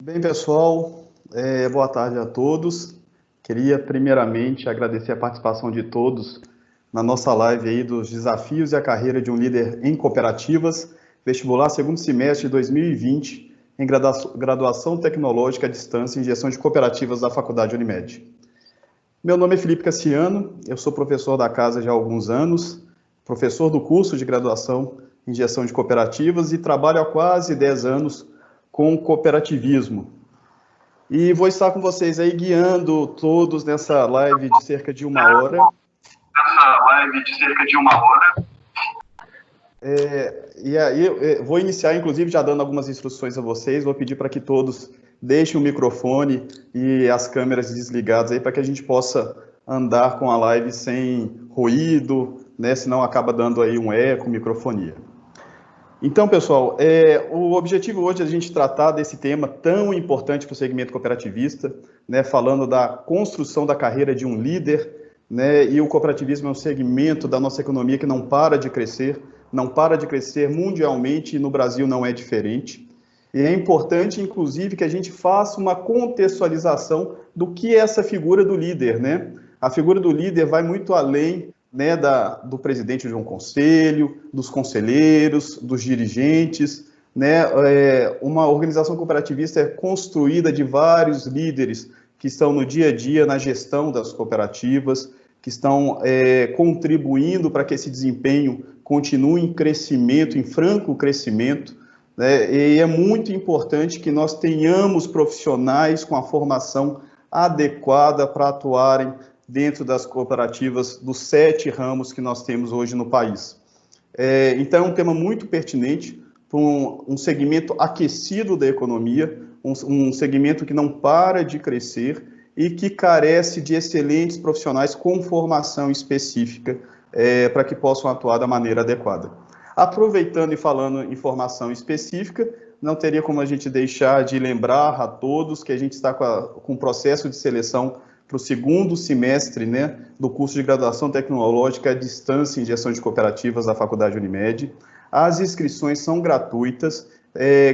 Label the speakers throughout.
Speaker 1: Bem, pessoal, boa tarde a todos. Queria primeiramente agradecer a participação de todos na nossa live aí dos desafios e a carreira de um líder em cooperativas, vestibular segundo semestre de 2020, em graduação tecnológica à distância em gestão de cooperativas da Faculdade Unimed. Meu nome é Felipe Cassiano, eu sou professor da casa já há alguns anos, professor do curso de graduação em gestão de cooperativas e trabalho há quase 10 anos com cooperativismo. E vou estar com vocês aí guiando todos nessa live de cerca de uma hora. E aí eu vou iniciar, inclusive, já dando algumas instruções a vocês. Vou pedir para que todos deixem o microfone e as câmeras desligadas aí para que a gente possa andar com a live sem ruído, né? Senão acaba dando aí um eco, microfonia. Então, pessoal, o objetivo hoje é a gente tratar desse tema tão importante para o segmento cooperativista, né, falando da construção da carreira de um líder, né, e o cooperativismo é um segmento da nossa economia que não para de crescer mundialmente e no Brasil não é diferente. E é importante, inclusive, que a gente faça uma contextualização do que é essa figura do líder, né? A figura do líder vai muito além, né, do presidente de um conselho, dos conselheiros, dos dirigentes, né? Uma organização cooperativista é construída de vários líderes que estão no dia a dia na gestão das cooperativas, que estão contribuindo para que esse desempenho continue em crescimento, em franco crescimento, né? E é muito importante que nós tenhamos profissionais com a formação adequada para atuarem dentro das cooperativas dos 7 ramos que nós temos hoje no país. Então, é um tema muito pertinente para um segmento aquecido da economia, um segmento que não para de crescer e que carece de excelentes profissionais com formação específica para que possam atuar da maneira adequada. Aproveitando e falando em formação específica, não teria como a gente deixar de lembrar a todos que a gente está com um processo de seleção para o segundo semestre, né, do curso de graduação tecnológica à distância em gestão de cooperativas da Faculdade Unimed. As inscrições são gratuitas.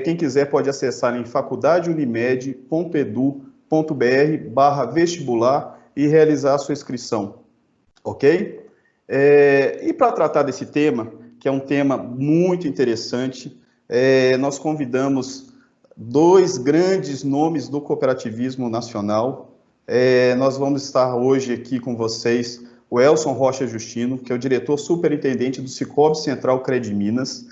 Speaker 1: Quem quiser pode acessar em faculdadeunimed.edu.br/vestibular e realizar a sua inscrição, ok? E para tratar desse tema, que é um tema muito interessante, nós convidamos 2 grandes nomes do cooperativismo nacional. Nós vamos estar hoje aqui com vocês, o Elson Rocha Justino, que é o diretor superintendente do Sicoob Central Crediminas,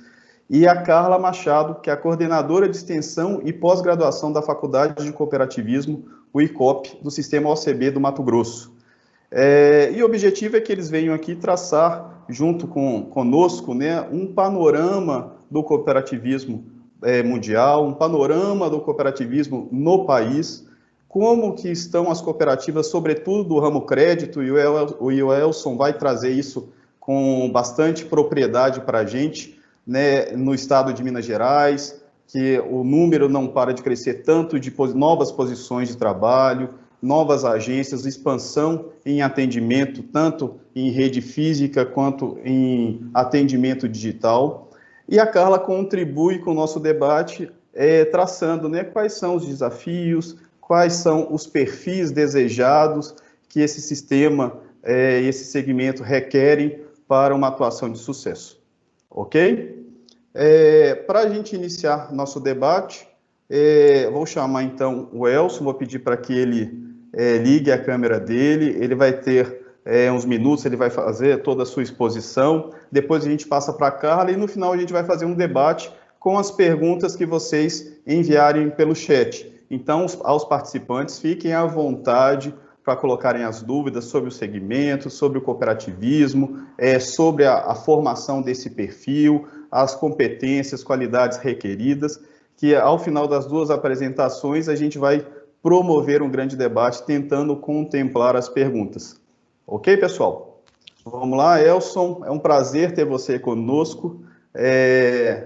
Speaker 1: e a Carla Machado, que é a coordenadora de extensão e pós-graduação da Faculdade de Cooperativismo, o ICOP, do Sistema OCB do Mato Grosso. E o objetivo é que eles venham aqui traçar, junto conosco, né, um panorama do cooperativismo mundial, um panorama do cooperativismo no país, como que estão as cooperativas, sobretudo do ramo crédito, e o Elson vai trazer isso com bastante propriedade para a gente, né, no estado de Minas Gerais, que o número não para de crescer tanto de novas posições de trabalho, novas agências, expansão em atendimento, tanto em rede física quanto em atendimento digital. E a Carla contribui com o nosso debate, traçando, né, quais são os desafios, quais são os perfis desejados que esse sistema, esse segmento requerem para uma atuação de sucesso. Ok? Para a gente iniciar nosso debate, vou chamar então o Elson, vou pedir para que ele ligue a câmera dele, ele vai ter uns minutos, ele vai fazer toda a sua exposição, depois a gente passa para a Carla e no final a gente vai fazer um debate com as perguntas que vocês enviarem pelo chat. Então, aos participantes, fiquem à vontade para colocarem as dúvidas sobre o segmento, sobre o cooperativismo, sobre a formação desse perfil, as competências, qualidades requeridas, que ao final das 2 apresentações a gente vai promover um grande debate tentando contemplar as perguntas. Ok, pessoal? Vamos lá, Elson, é um prazer ter você conosco.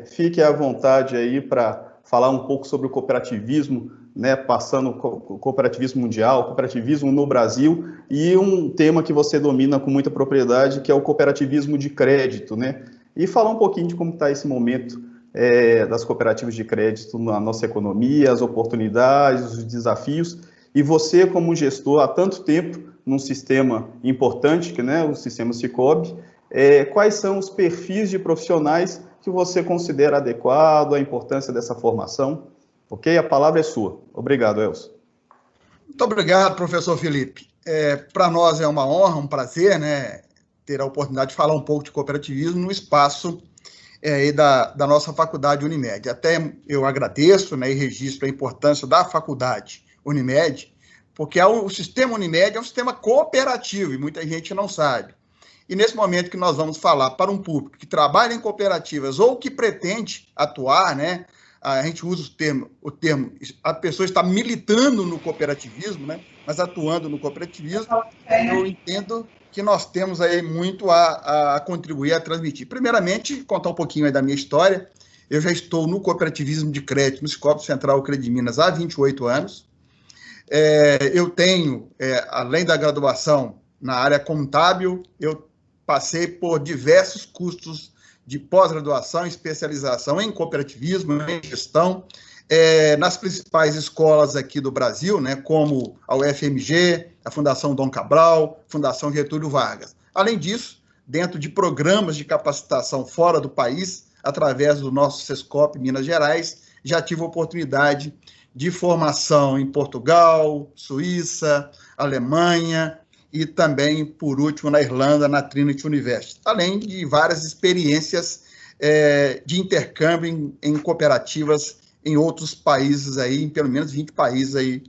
Speaker 1: Fique à vontade aí para falar um pouco sobre o cooperativismo, né, passando o cooperativismo mundial, cooperativismo no Brasil, e um tema que você domina com muita propriedade, que é o cooperativismo de crédito, né? E falar um pouquinho de como está esse momento das cooperativas de crédito na nossa economia, as oportunidades, os desafios, e você, como gestor há tanto tempo, num sistema importante, que, né, o sistema Sicoob, quais são os perfis de profissionais que você considera adequado, a importância dessa formação? Ok? A palavra é sua. Obrigado, Elcio.
Speaker 2: Muito obrigado, professor Felipe. Para nós é uma honra, um prazer, né, ter a oportunidade de falar um pouco de cooperativismo no espaço da nossa faculdade Unimed. Até eu agradeço, né, e registro a importância da faculdade Unimed, porque o sistema Unimed é um sistema cooperativo, e muita gente não sabe. E nesse momento que nós vamos falar para um público que trabalha em cooperativas ou que pretende atuar, né, a gente usa o termo, a pessoa está militando no cooperativismo, né, mas atuando no cooperativismo, eu entendo que nós temos aí muito a contribuir, a transmitir. Primeiramente, contar um pouquinho aí da minha história. Eu já estou no cooperativismo de crédito no Sicoob Central Crediminas há 28 anos. Eu tenho, além da graduação na área contábil, eu passei por diversos cursos de pós-graduação e especialização em cooperativismo, em gestão, nas principais escolas aqui do Brasil, né, como a UFMG, a Fundação Dom Cabral, Fundação Getúlio Vargas. Além disso, dentro de programas de capacitação fora do país, através do nosso Sescop Minas Gerais, já tive a oportunidade de formação em Portugal, Suíça, Alemanha e também, por último, na Irlanda, na Trinity University, além de várias experiências de intercâmbio em cooperativas em outros países aí, em pelo menos 20 países aí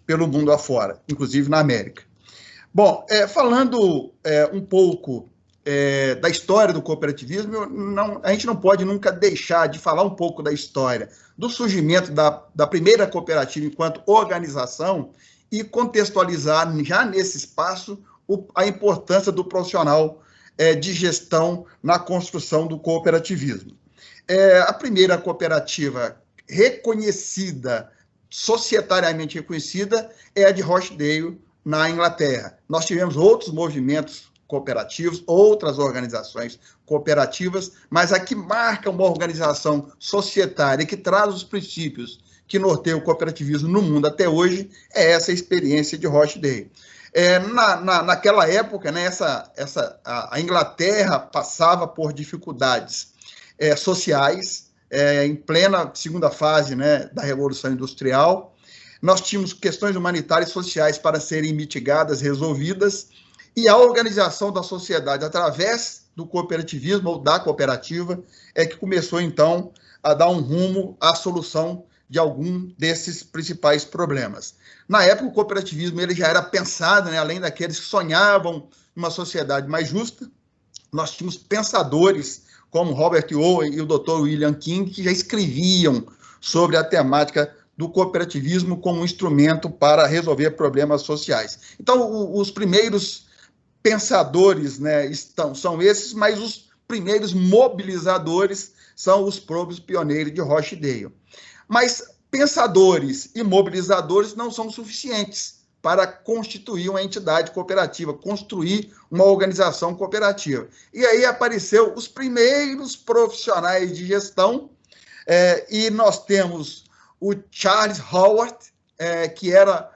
Speaker 2: pelo mundo afora, inclusive na América. Bom, falando um pouco da história do cooperativismo, a gente não pode nunca deixar de falar um pouco da história do surgimento da primeira cooperativa enquanto organização e contextualizar já nesse espaço a importância do profissional de gestão na construção do cooperativismo. A primeira cooperativa reconhecida, societariamente reconhecida, é a de Rochdale, na Inglaterra. Nós tivemos outros movimentos cooperativos, outras organizações cooperativas, mas a que marca uma organização societária que traz os princípios que norteiam o cooperativismo no mundo até hoje é essa experiência de Rochdale. Naquela época, né, a Inglaterra passava por dificuldades sociais, em plena segunda fase, né, da Revolução Industrial. Nós tínhamos questões humanitárias e sociais para serem mitigadas, resolvidas, e a organização da sociedade através do cooperativismo ou da cooperativa é que começou, então, a dar um rumo à solução de algum desses principais problemas. Na época, o cooperativismo ele já era pensado, né, além daqueles que sonhavam uma sociedade mais justa, nós tínhamos pensadores como Robert Owen e o Dr. William King, que já escreviam sobre a temática do cooperativismo como um instrumento para resolver problemas sociais. Então, os primeiros pensadores, né, são esses, mas os primeiros mobilizadores são os próprios pioneiros de Rochdale. Mas pensadores e mobilizadores não são suficientes para constituir uma entidade cooperativa, construir uma organização cooperativa. E aí apareceu os primeiros profissionais de gestão, e nós temos o Charles Howard, que era,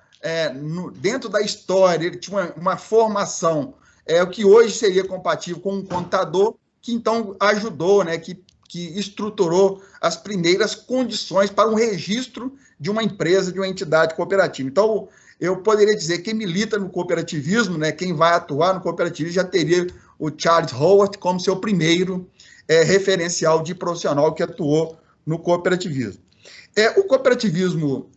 Speaker 2: dentro da história, ele tinha uma formação, o que hoje seria compatível com um contador, que então ajudou, né, que estruturou as primeiras condições para um registro de uma empresa, de uma entidade cooperativa. Então, eu poderia dizer que quem milita no cooperativismo, né, quem vai atuar no cooperativismo, já teria o Charles Howard como seu primeiro referencial de profissional que atuou no cooperativismo. O cooperativismo,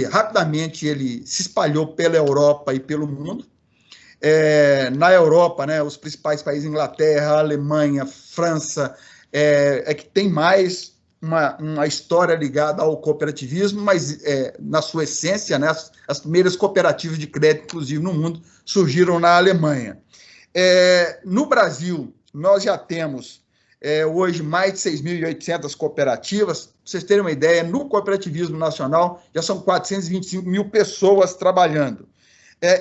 Speaker 2: rapidamente, ele se espalhou pela Europa e pelo mundo. Na Europa, né, os principais países, Inglaterra, Alemanha, França, que tem mais uma história ligada ao cooperativismo, mas na sua essência, né, as primeiras cooperativas de crédito, inclusive no mundo, surgiram na Alemanha. No Brasil, nós já temos hoje mais de 6.800 cooperativas. Para vocês terem uma ideia, no cooperativismo nacional já são 425 mil pessoas trabalhando.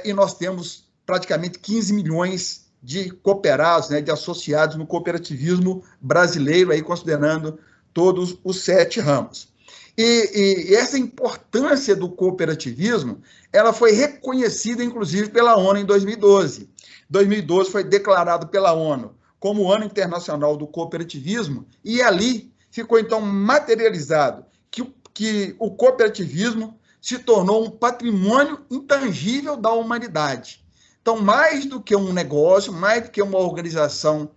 Speaker 2: E nós temos praticamente 15 milhões de cooperados, né, de associados no cooperativismo brasileiro, aí considerando todos os 7 ramos. E essa importância do cooperativismo, ela foi reconhecida, inclusive, pela ONU em 2012. 2012 foi declarado pela ONU como o Ano Internacional do Cooperativismo, e ali ficou, então, materializado que o cooperativismo se tornou um patrimônio intangível da humanidade. Então, mais do que um negócio, mais do que uma organização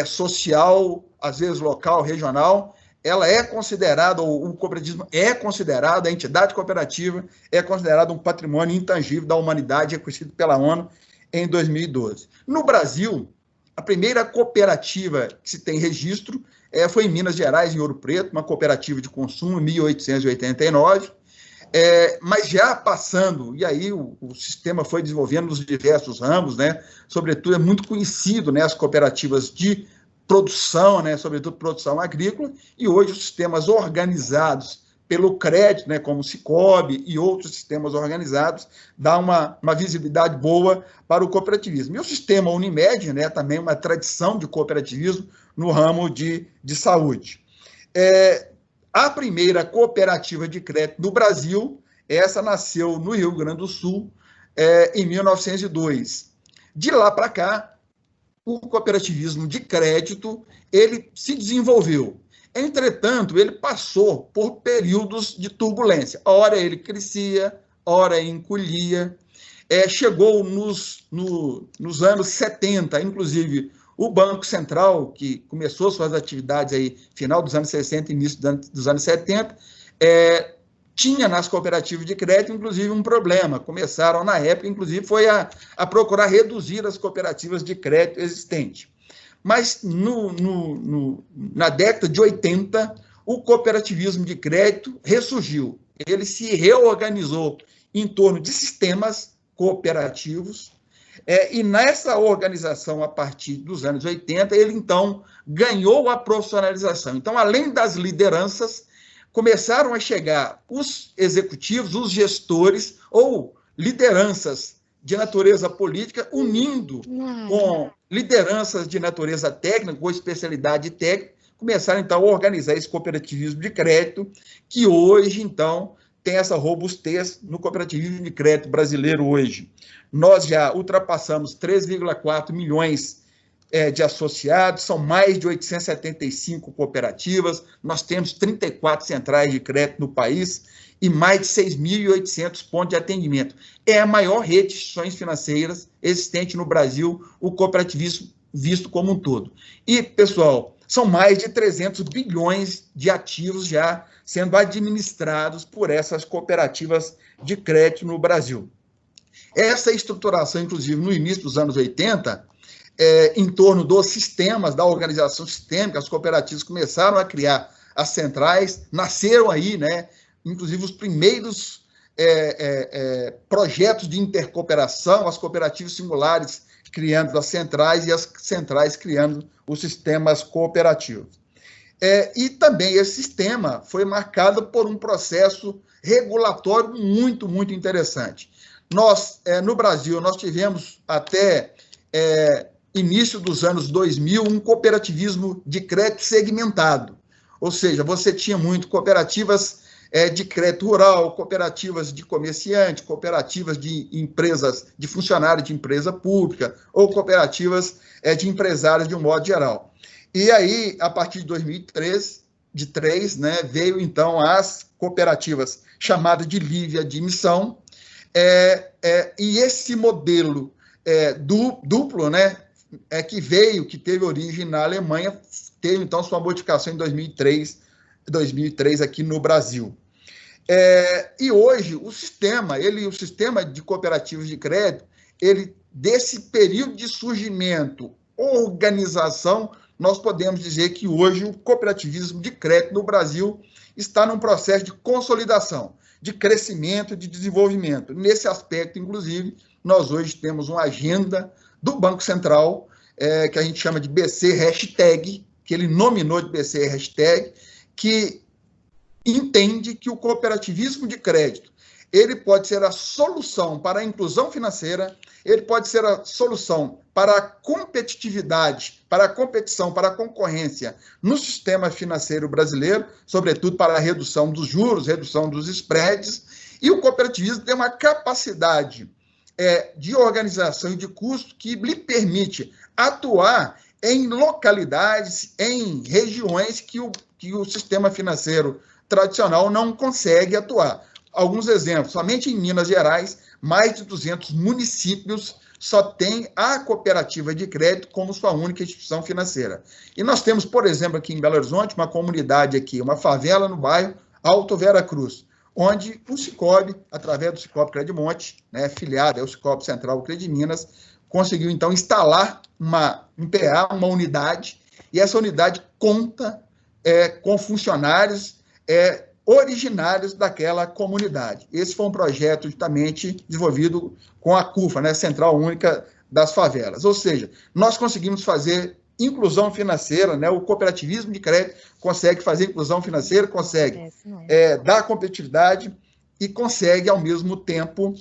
Speaker 2: social, às vezes local, regional, ela é considerada, o cooperativismo é considerado, a entidade cooperativa é considerada um patrimônio intangível da humanidade, reconhecido pela ONU em 2012. No Brasil, a primeira cooperativa que se tem registro foi em Minas Gerais, em Ouro Preto, uma cooperativa de consumo, em 1889, mas já passando, e aí o sistema foi desenvolvendo nos diversos ramos, né? Sobretudo é muito conhecido, né, as cooperativas de produção, né, sobretudo produção agrícola, e hoje os sistemas organizados pelo crédito, né, como o Sicob e outros sistemas organizados, dá uma visibilidade boa para o cooperativismo. E o sistema Unimed, né, também uma tradição de cooperativismo no ramo de saúde. A primeira cooperativa de crédito no Brasil, essa nasceu no Rio Grande do Sul, em 1902. De lá para cá, o cooperativismo de crédito, ele se desenvolveu. Entretanto, ele passou por períodos de turbulência. Ora ele crescia, ora encolhia. Chegou nos anos 70, inclusive, o Banco Central, que começou suas atividades aí final dos anos 60 e início dos anos 70, tinha nas cooperativas de crédito, inclusive, um problema. Começaram, na época, inclusive, foi a procurar reduzir as cooperativas de crédito existentes. Mas, na década de 80, o cooperativismo de crédito ressurgiu. Ele se reorganizou em torno de sistemas cooperativos, e nessa organização, a partir dos anos 80, ele, então, ganhou a profissionalização. Então, além das lideranças, começaram a chegar os executivos, os gestores, ou lideranças de natureza política, unindo com lideranças de natureza técnica, ou especialidade técnica, começaram, então, a organizar esse cooperativismo de crédito, que hoje, então, tem essa robustez no cooperativismo de crédito brasileiro hoje. Nós já ultrapassamos 3,4 milhões de associados, são mais de 875 cooperativas, nós temos 34 centrais de crédito no país e mais de 6.800 pontos de atendimento. É a maior rede de instituições financeiras existente no Brasil, o cooperativismo visto como um todo. E, pessoal, são mais de 300 bilhões de ativos já sendo administrados por essas cooperativas de crédito no Brasil. Essa estruturação, inclusive, no início dos anos 80, em torno dos sistemas, da organização sistêmica, as cooperativas começaram a criar as centrais, nasceram aí, né, inclusive, os primeiros projetos de intercooperação, as cooperativas singulares criando as centrais e as centrais criando os sistemas cooperativos. E também esse sistema foi marcado por um processo regulatório muito, muito interessante. Nós, no Brasil, nós tivemos até início dos anos 2000 um cooperativismo de crédito segmentado, ou seja, você tinha muito cooperativas de crédito rural, cooperativas de comerciante, cooperativas de empresas, de funcionários de empresa pública, ou cooperativas de empresários de um modo geral. E aí, a partir de 2003, né, veio, então, as cooperativas chamadas de livre admissão, e esse modelo duplo, né, que teve origem na Alemanha, teve, então, sua modificação em 2003 aqui no Brasil. E hoje, o sistema de cooperativas de crédito, desse período de surgimento, organização, nós podemos dizer que hoje o cooperativismo de crédito no Brasil está num processo de consolidação, de crescimento, de desenvolvimento. Nesse aspecto, inclusive, nós hoje temos uma agenda do Banco Central, que a gente chama de BC Hashtag, que ele nominou de BC Hashtag, que entende que o cooperativismo de crédito ele pode ser a solução para a inclusão financeira, ele pode ser a solução para a competitividade, para a competição, para a concorrência no sistema financeiro brasileiro, sobretudo para a redução dos juros, redução dos spreads, e o cooperativismo tem uma capacidade de organização e de custo que lhe permite atuar em localidades, em regiões que o sistema financeiro tradicional não consegue atuar. Alguns exemplos, somente em Minas Gerais, mais de 200 municípios só tem a cooperativa de crédito como sua única instituição financeira. E nós temos, por exemplo, aqui em Belo Horizonte, uma comunidade aqui, uma favela no bairro Alto Vera Cruz, onde o Sicoob, através do Sicoob Credimonte, filiado ao Sicoob Central Crediminas, conseguiu, então, instalar um PA, uma unidade, e essa unidade conta com funcionários originários daquela comunidade. Esse foi um projeto justamente desenvolvido com a CUFA, Central Única das Favelas. Ou seja, nós conseguimos fazer inclusão financeira, o cooperativismo de crédito consegue fazer inclusão financeira, consegue dar competitividade e consegue, ao mesmo tempo,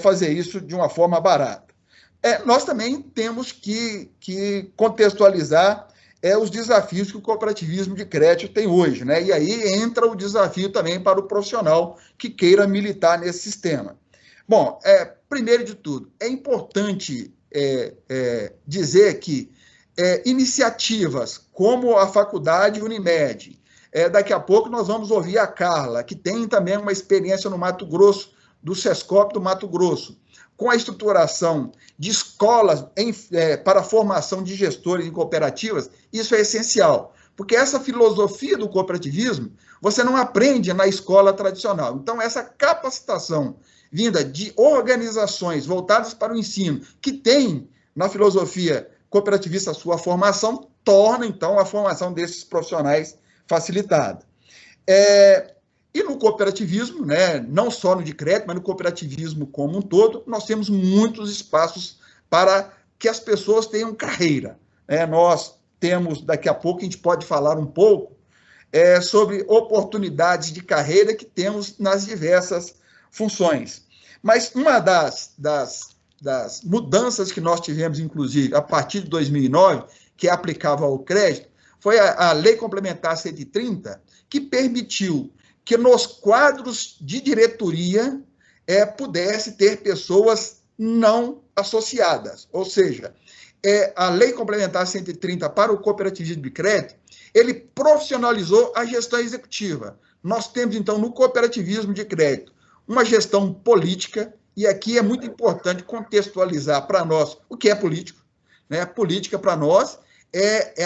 Speaker 2: fazer isso de uma forma barata. Nós também temos que contextualizar os desafios que o cooperativismo de crédito tem hoje, E aí entra o desafio também para o profissional que queira militar nesse sistema. Bom, primeiro de tudo, é importante dizer que iniciativas como a Faculdade Unimed, daqui a pouco nós vamos ouvir a Carla, que tem também uma experiência no Mato Grosso, do SESCOP do Mato Grosso, com a estruturação de escolas para a formação de gestores em cooperativas, isso é essencial, porque essa filosofia do cooperativismo você não aprende na escola tradicional. Então, essa capacitação vinda de organizações voltadas para o ensino, que tem na filosofia cooperativista a sua formação, torna, então, a formação desses profissionais facilitada. E no cooperativismo, não só no de crédito, mas no cooperativismo como um todo, nós temos muitos espaços para que as pessoas tenham carreira. Nós temos, daqui a pouco, a gente pode falar um pouco sobre oportunidades de carreira que temos nas diversas funções. Mas uma das mudanças que nós tivemos, inclusive, a partir de 2009, que aplicava ao crédito, foi a Lei Complementar 130, que permitiu que nos quadros de diretoria pudesse ter pessoas não associadas. Ou seja, a Lei Complementar 130 para o cooperativismo de crédito, ele profissionalizou a gestão executiva. Nós temos, então, no cooperativismo de crédito, uma gestão política, e aqui é muito importante contextualizar para nós o que é político. Política, para nós, é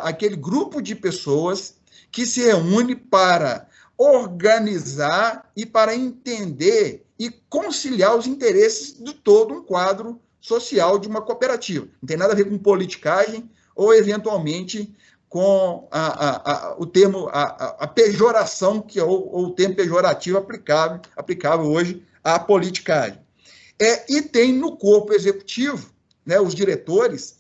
Speaker 2: aquele grupo de pessoas que se reúne para organizar e para entender e conciliar os interesses de todo um quadro social de uma cooperativa. Não tem nada a ver com politicagem ou, eventualmente, com o termo, a pejoração, ou o termo pejorativo aplicável hoje à politicagem. E tem no corpo executivo, os diretores,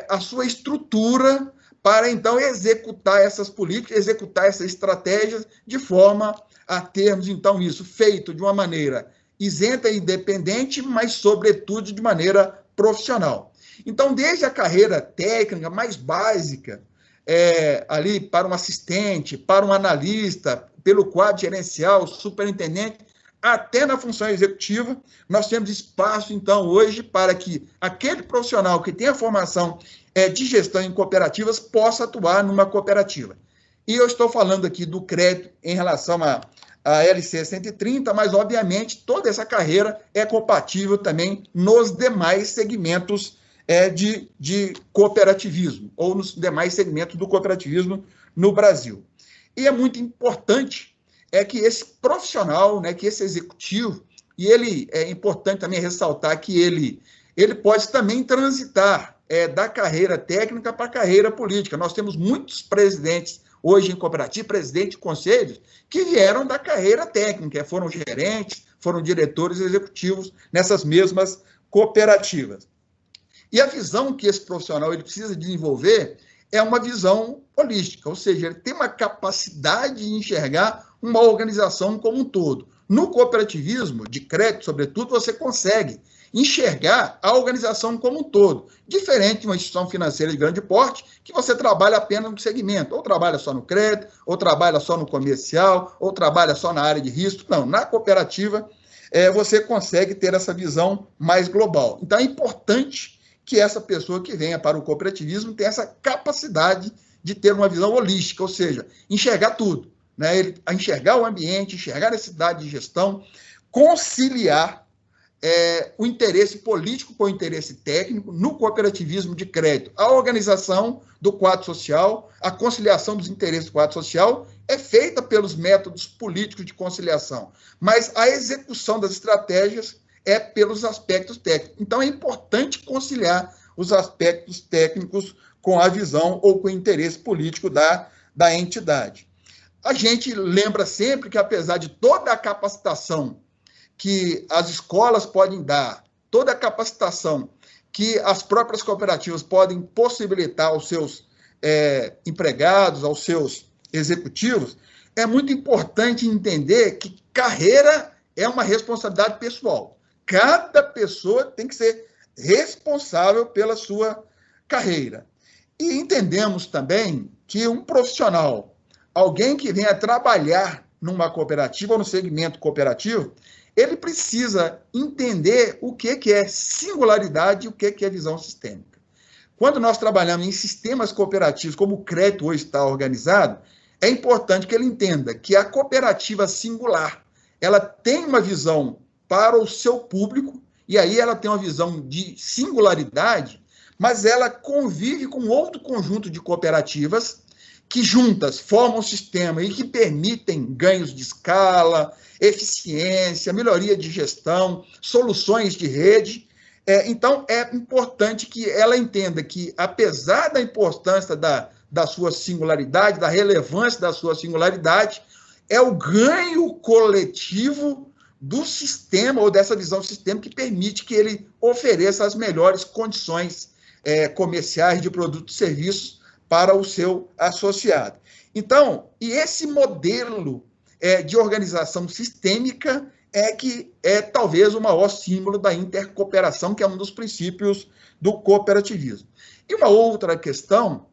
Speaker 2: a sua estrutura para, então, executar essas políticas, executar essas estratégias, de forma a termos, então, isso feito de uma maneira isenta e independente, mas, sobretudo, de maneira profissional. Então, desde a carreira técnica mais básica, ali para um assistente, para um analista, pelo quadro gerencial, superintendente, até na função executiva, nós temos espaço, então, hoje, para que aquele profissional que tem a formação de gestão em cooperativas possa atuar numa cooperativa. E eu estou falando aqui do crédito em relação à LC 130, mas, obviamente, toda essa carreira é compatível também nos demais segmentos de cooperativismo, ou nos demais segmentos do cooperativismo no Brasil. E é muito importante que esse profissional, que esse executivo, e ele é importante também ressaltar que ele pode também transitar da carreira técnica para a carreira política. Nós temos muitos presidentes hoje em cooperativa, presidente de conselhos, que vieram da carreira técnica, foram gerentes, foram diretores executivos nessas mesmas cooperativas. E a visão que esse profissional ele precisa desenvolver é uma visão holística, ou seja, ele tem uma capacidade de enxergar uma organização como um todo, No cooperativismo de crédito, sobretudo, você consegue enxergar a organização como um todo, diferente de uma instituição financeira de grande porte, que você trabalha apenas no segmento, ou trabalha só no crédito, ou trabalha só no comercial, ou trabalha só na área de risco. Não, na cooperativa, você consegue ter essa visão mais global. Então, é importante que essa pessoa que venha para o cooperativismo tenha essa capacidade de ter uma visão holística, ou seja, enxergar tudo, né? Enxergar o ambiente, enxergar a necessidade de gestão, conciliar o interesse político com o interesse técnico no cooperativismo de crédito. A organização do quadro social, a conciliação dos interesses do quadro social é feita pelos métodos políticos de conciliação, mas a execução das estratégias é pelos aspectos técnicos. Então, é importante conciliar os aspectos técnicos com a visão ou com o interesse político da entidade. A gente lembra sempre que, apesar de toda a capacitação que as escolas podem dar, toda a capacitação que as próprias cooperativas podem possibilitar aos seus empregados, aos seus executivos, é muito importante entender que carreira é uma responsabilidade pessoal. Cada pessoa tem que ser responsável pela sua carreira. E entendemos também que um profissional, alguém que venha trabalhar numa cooperativa ou no segmento cooperativo, ele precisa entender o que é singularidade e o que é visão sistêmica. Quando nós trabalhamos em sistemas cooperativos, como o crédito hoje está organizado, é importante que ele entenda que a cooperativa singular, ela tem uma visão para o seu público, e aí ela tem uma visão de singularidade, mas ela convive com outro conjunto de cooperativas que juntas formam um sistema e que permitem ganhos de escala, eficiência, melhoria de gestão, soluções de rede. Então, é importante que ela entenda que, apesar da importância da sua singularidade, da relevância da sua singularidade, é o ganho coletivo do sistema ou dessa visão sistêmica que permite que ele ofereça as melhores condições comerciais de produtos e serviços para o seu associado. Então, e esse modelo de organização sistêmica que é talvez o maior símbolo da intercooperação, que é um dos princípios do cooperativismo. E uma outra questão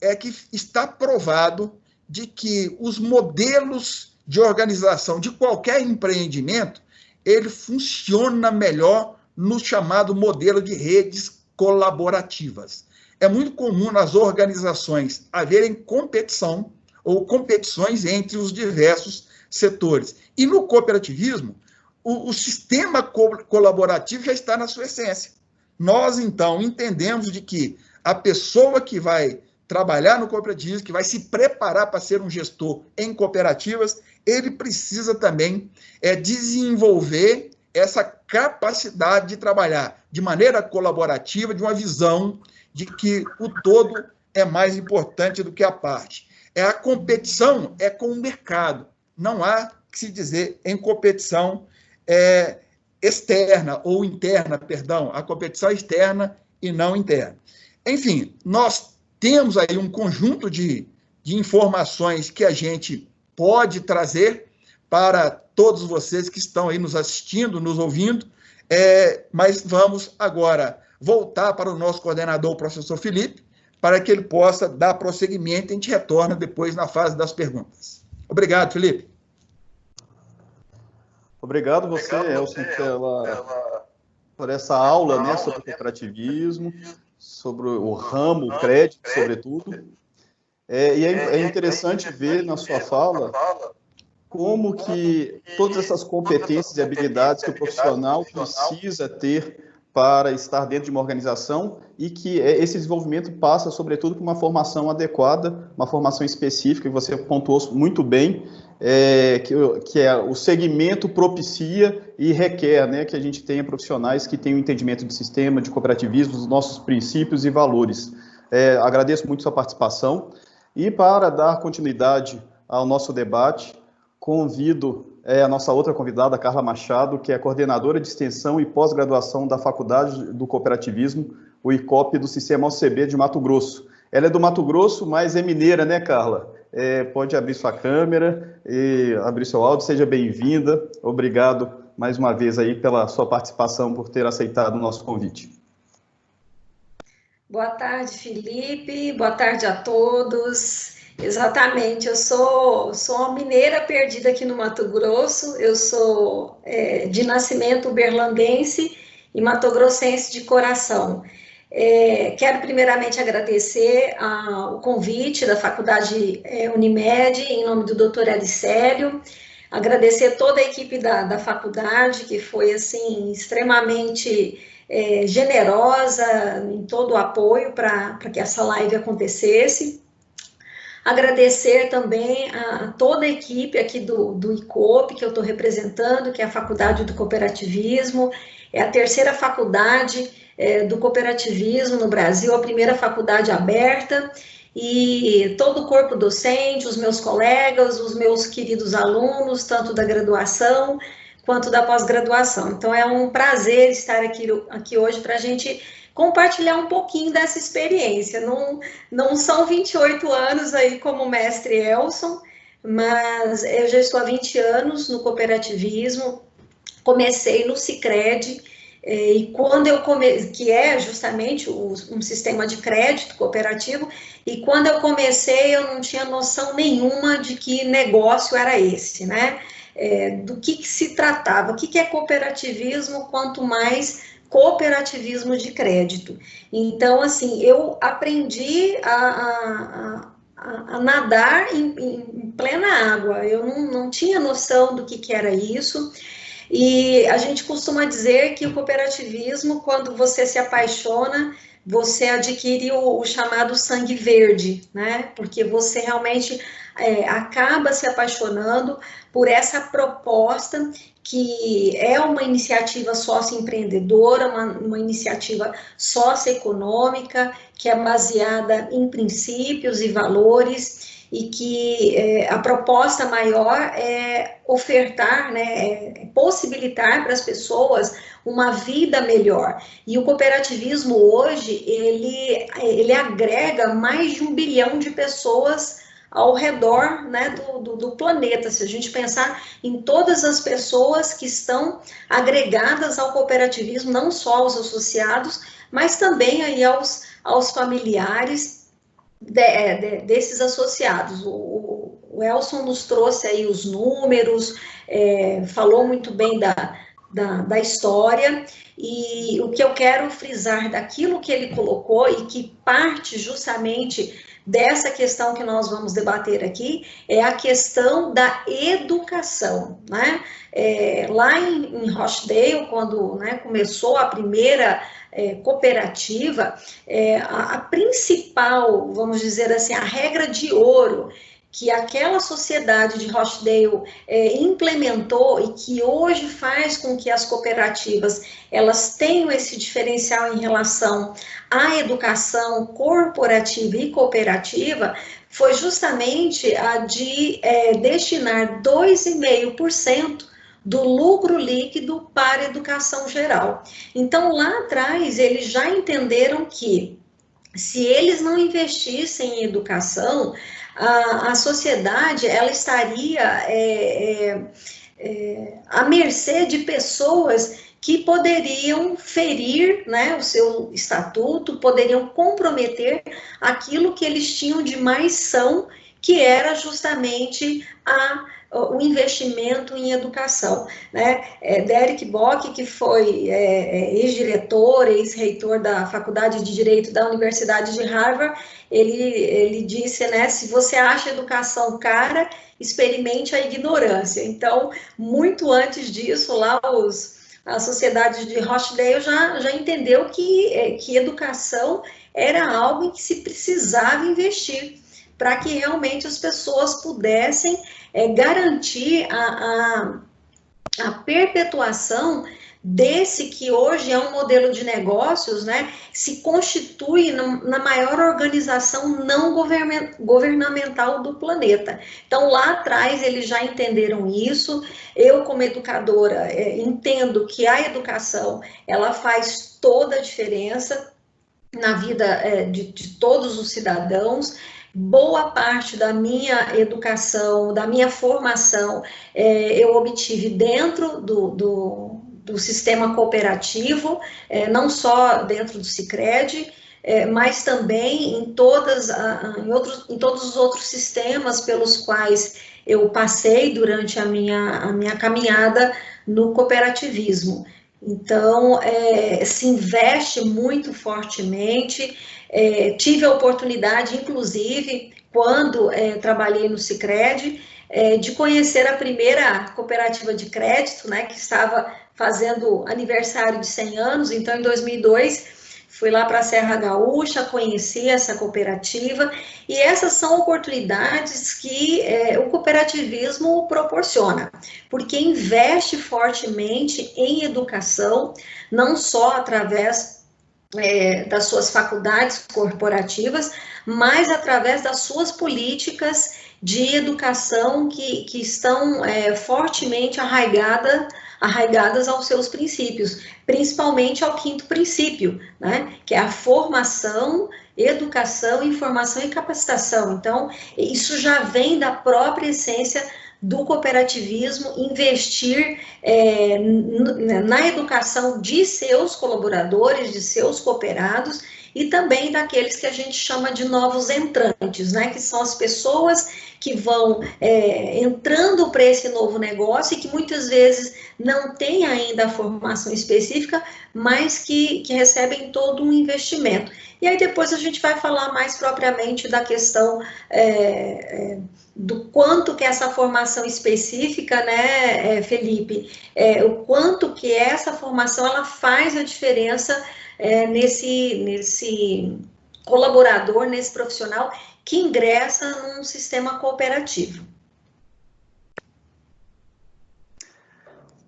Speaker 2: é que está provado de que os modelos de organização de qualquer empreendimento, ele funciona melhor no chamado modelo de redes colaborativas. É muito comum nas organizações haverem competição ou competições entre os diversos setores. E no cooperativismo, o sistema colaborativo já está na sua essência. Nós, então, entendemos de que a pessoa que vai trabalhar no cooperativismo, que vai se preparar para ser um gestor em cooperativas, ele precisa também desenvolver essa capacidade de trabalhar de maneira colaborativa, de uma visão de que o todo é mais importante do que a parte. A competição é com o mercado. Não há que se dizer em competição externa ou interna, perdão. A competição é externa e não interna. Enfim, nós temos aí um conjunto de informações que a gente pode trazer para todos vocês que estão aí nos assistindo, nos ouvindo, mas vamos agora voltar para o nosso coordenador, o professor Felipe, para que ele possa dar prosseguimento e a gente retorna depois na fase das perguntas. Obrigado, Felipe.
Speaker 1: Obrigado você, Elson, por essa aula, né, sobre o cooperativismo, sobre o ramo, o crédito, sobretudo. E é interessante ver na sua fala como que todas essas competências e habilidades que o profissional precisa ter para estar dentro de uma organização e que esse desenvolvimento passa, sobretudo, por uma formação adequada, uma formação específica, que você pontuou muito bem, que o segmento propicia e requer, né, que a gente tenha profissionais que tenham entendimento de sistema, de cooperativismo, dos nossos princípios e valores. Agradeço muito sua participação e, para dar continuidade ao nosso debate, convido a nossa outra convidada, Carla Machado, que é coordenadora de extensão e pós-graduação da Faculdade do Cooperativismo, o ICOP do Sistema OCB de Mato Grosso. Ela é do Mato Grosso, mas é mineira, né, Carla? Pode abrir sua câmera e abrir seu áudio. Seja bem-vinda. Obrigado mais uma vez aí pela sua participação, por ter aceitado o nosso convite.
Speaker 3: Boa tarde, Felipe. Boa tarde a todos. Exatamente, eu sou uma mineira perdida aqui no Mato Grosso. Eu sou de nascimento uberlandense e matogrossense de coração. Quero primeiramente agradecer o convite da Faculdade Unimed, em nome do Dr. Alicélio, agradecer toda a equipe da faculdade, que foi, assim, extremamente generosa em todo o apoio para que essa live acontecesse. Agradecer também a toda a equipe aqui do ICOP, que eu estou representando, que é a Faculdade do Cooperativismo, é a terceira faculdade do cooperativismo no Brasil, a primeira faculdade aberta, e todo o corpo docente, os meus colegas, os meus queridos alunos, tanto da graduação quanto da pós-graduação. Então, é um prazer estar aqui hoje para a gente compartilhar um pouquinho dessa experiência. Não são 28 anos aí como o mestre Elson, mas eu já estou há 20 anos no cooperativismo, comecei no Sicredi, e quando eu comecei, que é justamente um sistema de crédito cooperativo, e quando eu comecei eu não tinha noção nenhuma de que negócio era esse, né? Do que se tratava, o que é cooperativismo, quanto mais cooperativismo de crédito. Então, assim, eu aprendi a nadar em plena água, eu não tinha noção do que era isso, e a gente costuma dizer que o cooperativismo, quando você se apaixona, você adquire o chamado sangue verde, né? Porque você realmente acaba se apaixonando por essa proposta, que é uma iniciativa socioempreendedora, uma iniciativa socioeconômica, que é baseada em princípios e valores, e que a proposta maior é ofertar, né, possibilitar para as pessoas uma vida melhor. E o cooperativismo hoje, ele agrega mais de 1 bilhão de pessoas ao redor, né, do planeta. Se a gente pensar em todas as pessoas que estão agregadas ao cooperativismo, não só aos associados, mas também aí aos familiares desses associados. O Elson nos trouxe aí os números, falou muito bem da história, e o que eu quero frisar daquilo que ele colocou, e que parte justamente dessa questão que nós vamos debater aqui, é a questão da educação, né? Lá em Rochdale, quando, né, começou a primeira cooperativa, a principal, vamos dizer assim, a regra de ouro que aquela sociedade de Rochdale implementou, e que hoje faz com que as cooperativas elas tenham esse diferencial em relação à educação corporativa e cooperativa, foi justamente a de destinar 2,5% do lucro líquido para a educação geral. Então, lá atrás, eles já entenderam que, se eles não investissem em educação, a sociedade ela estaria à mercê de pessoas que poderiam ferir, né, o seu estatuto, poderiam comprometer aquilo que eles tinham de mais são, que era justamente o investimento em educação, né? Derek Bock, que foi ex-diretor, ex-reitor da Faculdade de Direito da Universidade de Harvard, ele disse, né, se você acha educação cara, experimente a ignorância. Então, muito antes disso, lá a sociedade de Rochdale já entendeu que educação era algo em que se precisava investir, para que realmente as pessoas pudessem garantir a perpetuação desse que hoje é um modelo de negócios, né, se constitui na maior organização não governamental do planeta. Então, lá atrás, eles já entenderam isso. Eu, como educadora, entendo que a educação, ela faz toda a diferença. na vida de todos os cidadãos. Boa parte da minha educação, da minha formação, eu obtive dentro do sistema cooperativo, não só dentro do Sicredi, mas também em todos os outros sistemas pelos quais eu passei durante a minha caminhada no cooperativismo. Então, se investe muito fortemente. Tive a oportunidade, inclusive, quando trabalhei no Sicredi, de conhecer a primeira cooperativa de crédito, né, que estava fazendo aniversário de 100 anos. Então, em 2002, fui lá para a Serra Gaúcha, conheci essa cooperativa, e essas são oportunidades que o cooperativismo proporciona, porque investe fortemente em educação, não só através das suas faculdades corporativas, mas através das suas políticas de educação que estão fortemente arraigadas aos seus princípios, principalmente ao 5º princípio, né, que é a formação, educação, informação e capacitação. Então, isso já vem da própria essência do cooperativismo, investir na educação de seus colaboradores, de seus cooperados, e também daqueles que a gente chama de novos entrantes, né, que são as pessoas que vão entrando para esse novo negócio e que muitas vezes não têm ainda a formação específica, mas que recebem todo um investimento. E aí depois a gente vai falar mais propriamente da questão do quanto que essa formação específica, né, Felipe, o quanto que essa formação ela faz a diferença nesse colaborador, nesse profissional que ingressa num sistema cooperativo.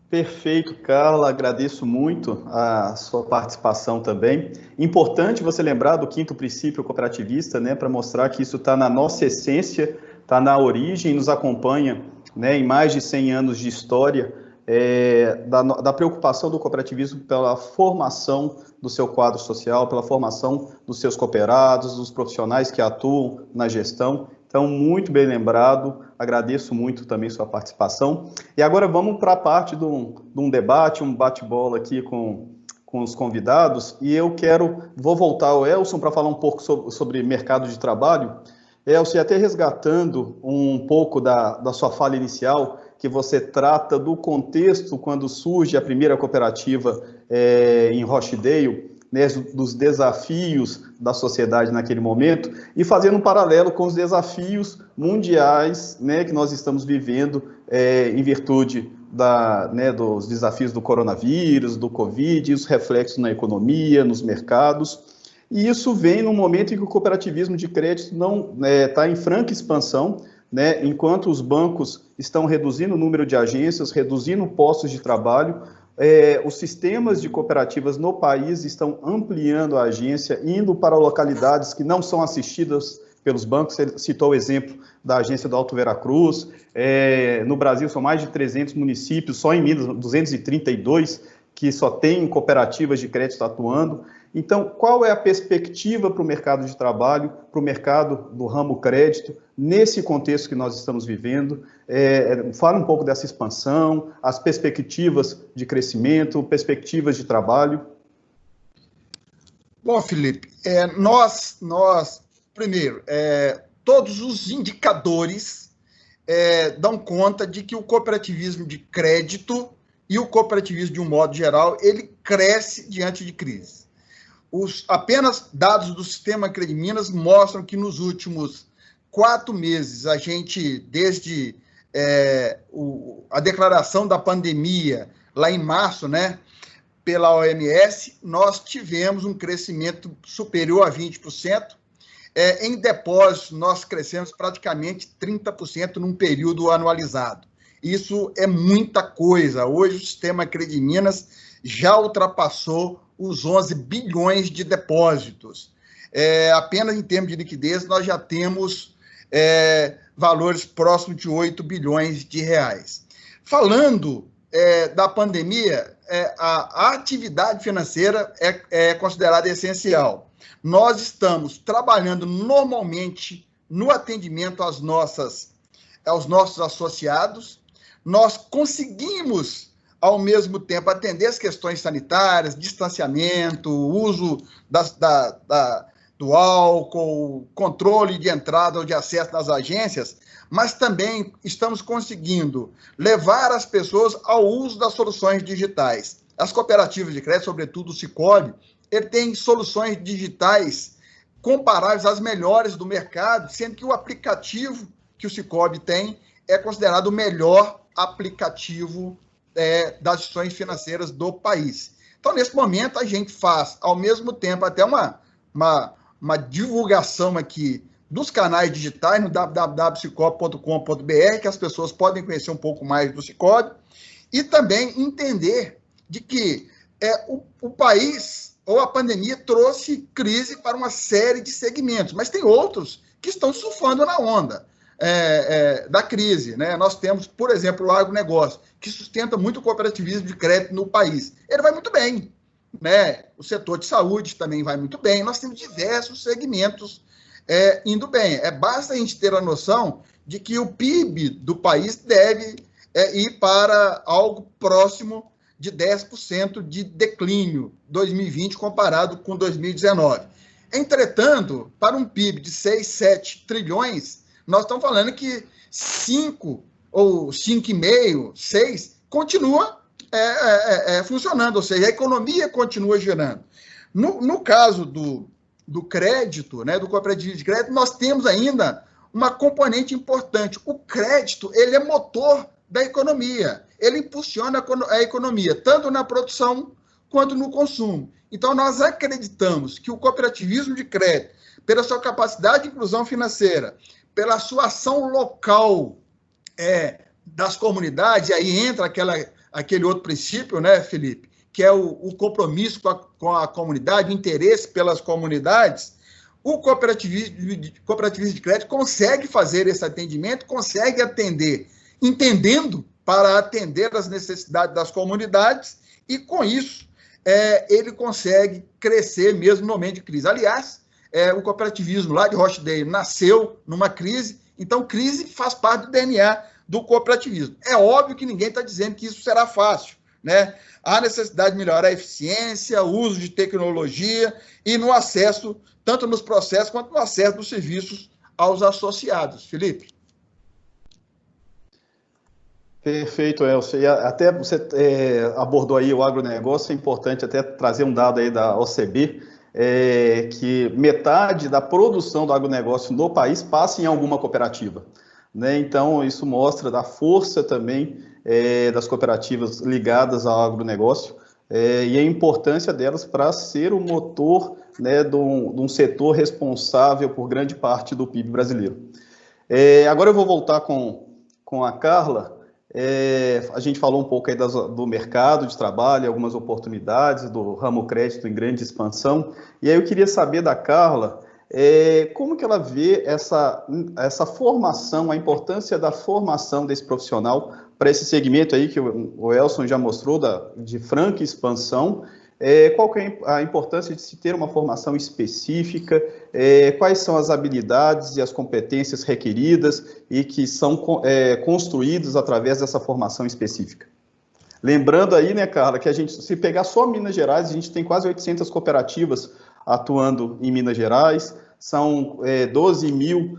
Speaker 1: Perfeito, Carla, agradeço muito a sua participação também. Importante você lembrar do 5º princípio cooperativista, né, para mostrar que isso está na nossa essência, está na origem, nos acompanha, né, em mais de 100 anos de história, da preocupação do cooperativismo pela formação do seu quadro social, pela formação dos seus cooperados, dos profissionais que atuam na gestão. Então, muito bem lembrado, agradeço muito também sua participação. E agora vamos para a parte de um debate, um bate-bola aqui com os convidados, e vou voltar ao Elson para falar um pouco sobre mercado de trabalho. Elson, até resgatando um pouco da sua fala inicial, que você trata do contexto quando surge a primeira cooperativa em Rochdale, né, dos desafios da sociedade naquele momento, e fazendo um paralelo com os desafios mundiais, né, que nós estamos vivendo em virtude dos desafios do coronavírus, do Covid, e os reflexos na economia, nos mercados. E isso vem num momento em que o cooperativismo de crédito não está em franca expansão, né, enquanto os bancos estão reduzindo o número de agências, reduzindo postos de trabalho, os sistemas de cooperativas no país estão ampliando a agência, indo para localidades que não são assistidas pelos bancos. Você citou o exemplo da agência do Alto Veracruz. No Brasil são mais de 300 municípios, só em Minas 232, que só tem cooperativas de crédito atuando. Então, qual é a perspectiva para o mercado de trabalho, para o mercado do ramo crédito, nesse contexto que nós estamos vivendo? Fala um pouco dessa expansão, as perspectivas de crescimento, perspectivas de trabalho.
Speaker 2: Bom, Felipe, primeiro, todos os indicadores dão conta de que o cooperativismo de crédito e o cooperativismo, de um modo geral, ele cresce diante de crise. Apenas dados do Sistema Crediminas mostram que nos últimos 4 meses, a gente, desde a declaração da pandemia, lá em março, né, pela OMS, nós tivemos um crescimento superior a 20%. Em depósitos, nós crescemos praticamente 30% num período anualizado. Isso é muita coisa. Hoje, o Sistema Crediminas já ultrapassou os 11 bilhões de depósitos. Apenas em termos de liquidez, nós já temos valores próximos de 8 bilhões de reais. Falando da pandemia, a atividade financeira é considerada essencial. Nós estamos trabalhando normalmente no atendimento aos nossos associados, nós conseguimos, ao mesmo tempo, atender as questões sanitárias, distanciamento, uso do álcool, controle de entrada ou de acesso nas agências, mas também estamos conseguindo levar as pessoas ao uso das soluções digitais. As cooperativas de crédito, sobretudo o Sicoob, ele tem soluções digitais comparáveis às melhores do mercado, sendo que o aplicativo que o Sicoob tem é considerado o melhor aplicativo das instituições financeiras do país. Então, nesse momento, a gente faz, ao mesmo tempo, até uma divulgação aqui dos canais digitais no www.sicoob.com.br, que as pessoas podem conhecer um pouco mais do Sicoob, e também entender de que o país, ou a pandemia, trouxe crise para uma série de segmentos, mas tem outros que estão surfando na onda da crise, né? Nós temos, por exemplo, o agronegócio, que sustenta muito o cooperativismo de crédito no país. Ele vai muito bem, né? O setor de saúde também vai muito bem. Nós temos diversos segmentos indo bem. Basta a gente ter a noção de que o PIB do país deve ir para algo próximo de 10% de declínio 2020 comparado com 2019. Entretanto, para um PIB de 6, 7 trilhões, nós estamos falando que 5 ou 5,5, 6, continua funcionando, ou seja, a economia continua girando. No caso do crédito, né, do cooperativo de crédito, nós temos ainda uma componente importante. O crédito, ele é motor da economia, ele impulsiona a economia, tanto na produção quanto no consumo. Então, nós acreditamos que o cooperativismo de crédito, pela sua capacidade de inclusão financeira, pela sua ação local das comunidades, e aí entra aquele outro princípio, né, Felipe, que é o compromisso com a comunidade, o interesse pelas comunidades. O cooperativismo de crédito consegue fazer esse atendimento, consegue atender, entendendo para atender as necessidades das comunidades, e com isso ele consegue crescer mesmo no momento de crise. Aliás, o cooperativismo lá de Rochdale nasceu numa crise, então crise faz parte do DNA do cooperativismo. É óbvio que ninguém está dizendo que isso será fácil, né? Há necessidade de melhorar a eficiência, o uso de tecnologia e no acesso, tanto nos processos quanto no acesso dos serviços aos associados. Felipe?
Speaker 1: Perfeito, Elcio. E até você abordou aí o agronegócio, é importante até trazer um dado aí da OCB, que metade da produção do agronegócio no país passa em alguma cooperativa, né? Então, isso mostra da força também das cooperativas ligadas ao agronegócio e a importância delas para ser o motor, né, de um setor responsável por grande parte do PIB brasileiro. Agora eu vou voltar com a Carla. A gente falou um pouco aí do mercado de trabalho, algumas oportunidades do ramo crédito em grande expansão, e aí eu queria saber da Carla como que ela vê essa formação, a importância da formação desse profissional para esse segmento aí que o Elson já mostrou, de franca expansão. Qual que é a importância de se ter uma formação específica, quais são as habilidades e as competências requeridas e que são construídas através dessa formação específica. Lembrando aí, né, Carla, que se pegar só Minas Gerais, a gente tem quase 800 cooperativas atuando em Minas Gerais, são 12 mil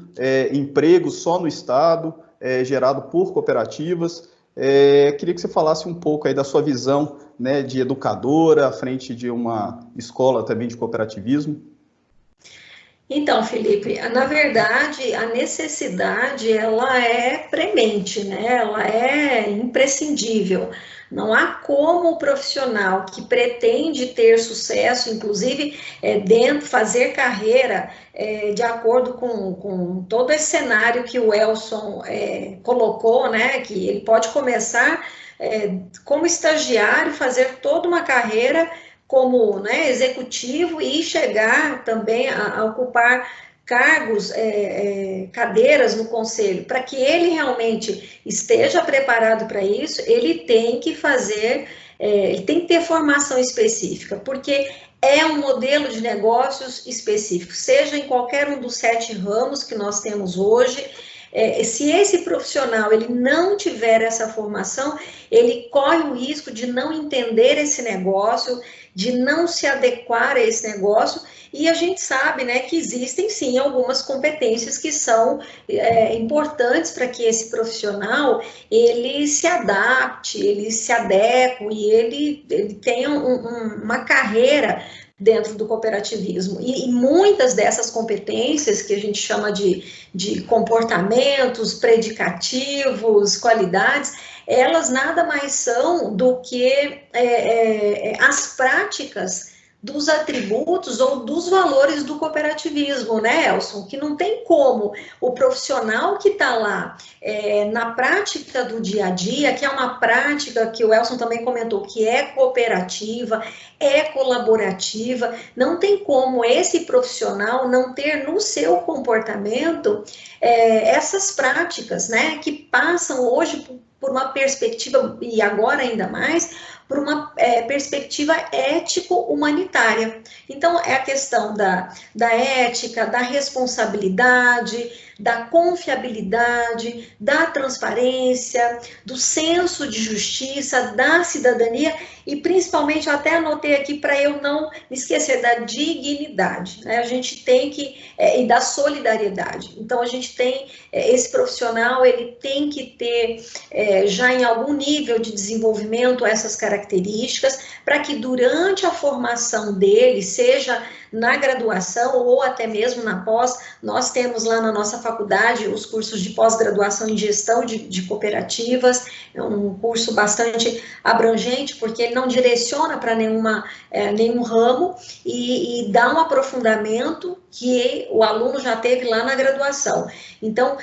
Speaker 1: empregos só no estado, gerado por cooperativas. Queria que você falasse um pouco aí da sua visão, né, de educadora, à frente de uma escola também de cooperativismo.
Speaker 3: Então, Felipe, na verdade, a necessidade, ela é premente, né? Ela é imprescindível. Não há como o profissional que pretende ter sucesso, inclusive fazer carreira de acordo com todo esse cenário que o Elson colocou, né? Que ele pode começar como estagiário, fazer toda uma carreira como, né, executivo e chegar também a ocupar cargos, cadeiras no conselho, para que ele realmente esteja preparado para isso, ele tem que fazer, ele tem que ter formação específica, porque é um modelo de negócios específico, seja em qualquer um dos 7 ramos que nós temos hoje. Se esse profissional ele não tiver essa formação, ele corre o risco de não entender esse negócio, de não se adequar a esse negócio, e a gente sabe, né, que existem sim algumas competências que são importantes para que esse profissional ele se adapte, ele se adeque e ele tenha uma carreira dentro do cooperativismo, e muitas dessas competências que a gente chama de comportamentos, predicativos, qualidades, elas nada mais são do que as práticas dos atributos ou dos valores do cooperativismo, né, Elson? Que não tem como o profissional que está lá na prática do dia a dia, que é uma prática que o Elson também comentou, que é cooperativa, é colaborativa, não tem como esse profissional não ter no seu comportamento essas práticas, né, que passam hoje por uma perspectiva, e agora ainda mais, por uma perspectiva ético-humanitária. Então, é a questão da ética, da responsabilidade, da confiabilidade, da transparência, do senso de justiça, da cidadania e, principalmente, eu até anotei aqui para eu não me esquecer, da dignidade, né? A gente tem que, e da solidariedade. Então, a gente tem, esse profissional, ele tem que ter já em algum nível de desenvolvimento essas características, para que durante a formação dele, seja na graduação ou até mesmo na pós, nós temos lá na nossa faculdade os cursos de pós-graduação em gestão de cooperativas, é um curso bastante abrangente, porque ele não direciona para nenhum ramo e dá um aprofundamento que o aluno já teve lá na graduação. Então,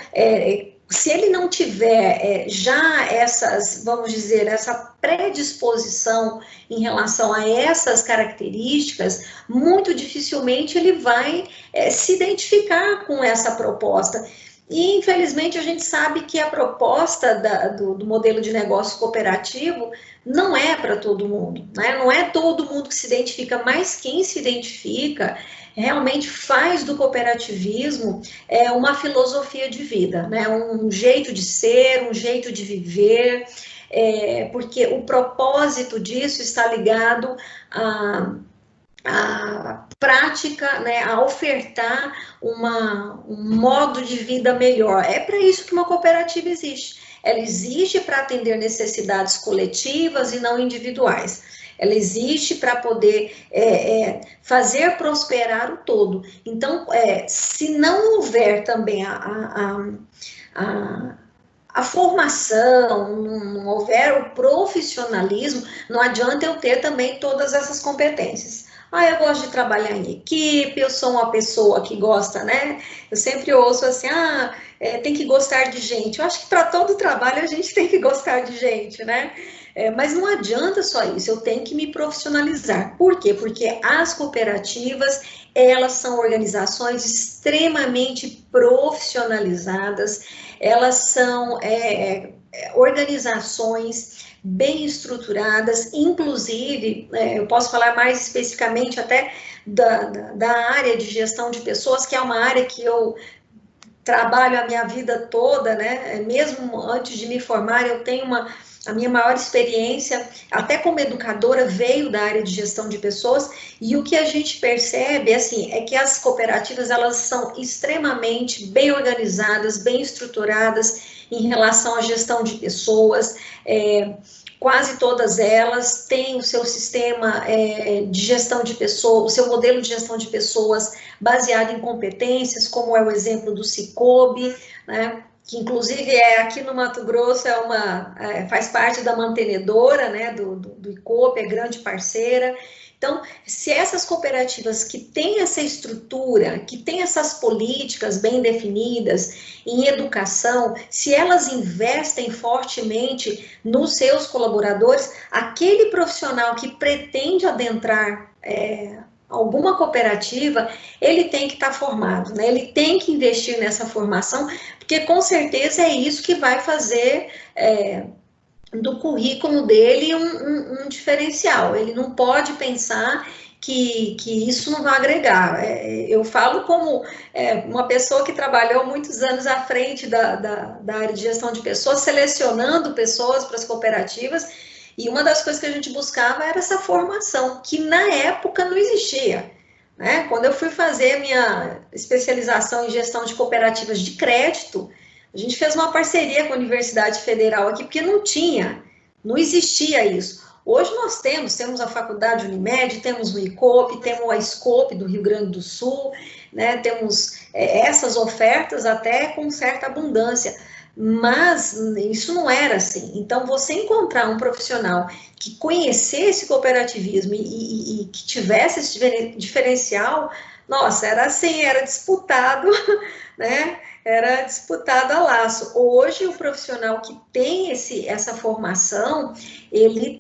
Speaker 3: se ele não tiver já essas, vamos dizer, essa predisposição em relação a essas características, muito dificilmente ele vai se identificar com essa proposta. E, infelizmente, a gente sabe que a proposta do modelo de negócio cooperativo não é para todo mundo, né? Não é todo mundo que se identifica, mas quem se identifica realmente faz do cooperativismo uma filosofia de vida, né? Um jeito de ser, um jeito de viver, porque o propósito disso está ligado a prática, né, a ofertar um modo de vida melhor. É para isso que uma cooperativa existe. Ela existe para atender necessidades coletivas e não individuais. Ela existe para poder fazer prosperar o todo. Então, se não houver também a formação, não houver o profissionalismo, não adianta eu ter também todas essas competências. Eu gosto de trabalhar em equipe, eu sou uma pessoa que gosta, né? Eu sempre ouço assim, tem que gostar de gente. Eu acho que para todo trabalho a gente tem que gostar de gente, né? Mas não adianta só isso, eu tenho que me profissionalizar. Por quê? Porque as cooperativas, elas são organizações extremamente profissionalizadas, elas são organizações bem estruturadas, inclusive, eu posso falar mais especificamente até da área de gestão de pessoas, que é uma área que eu trabalho a minha vida toda, né? Mesmo antes de me formar, eu tenho a minha maior experiência, até como educadora, veio da área de gestão de pessoas, e o que a gente percebe, assim, é que as cooperativas, elas são extremamente bem organizadas, bem estruturadas em relação à gestão de pessoas, quase todas elas têm o seu sistema de gestão de pessoas, o seu modelo de gestão de pessoas baseado em competências, como é o exemplo do Cicobi, né? Que inclusive aqui no Mato Grosso faz parte da mantenedora, né, do ICOP, é grande parceira. Então, se essas cooperativas que têm essa estrutura, que têm essas políticas bem definidas em educação, se elas investem fortemente nos seus colaboradores, aquele profissional que pretende adentrar alguma cooperativa, ele tem que estar formado, né? Ele tem que investir nessa formação, porque com certeza é isso que vai fazer do currículo dele um diferencial. Ele não pode pensar que isso não vai agregar. Eu falo como uma pessoa que trabalhou muitos anos à frente da área de gestão de pessoas, selecionando pessoas para as cooperativas, e uma das coisas que a gente buscava era essa formação, que na época não existia. Né? Quando eu fui fazer minha especialização em gestão de cooperativas de crédito, a gente fez uma parceria com a Universidade Federal aqui, porque não existia isso. Hoje nós temos a Faculdade Unimed, temos o ICOP, temos a SCOP do Rio Grande do Sul, né? Temos essas ofertas até com certa abundância, mas isso não era assim. Então, você encontrar um profissional que conhecesse cooperativismo e que tivesse esse diferencial, nossa, era assim, era disputado, né? Era disputado a laço. Hoje, o profissional que tem essa formação, ele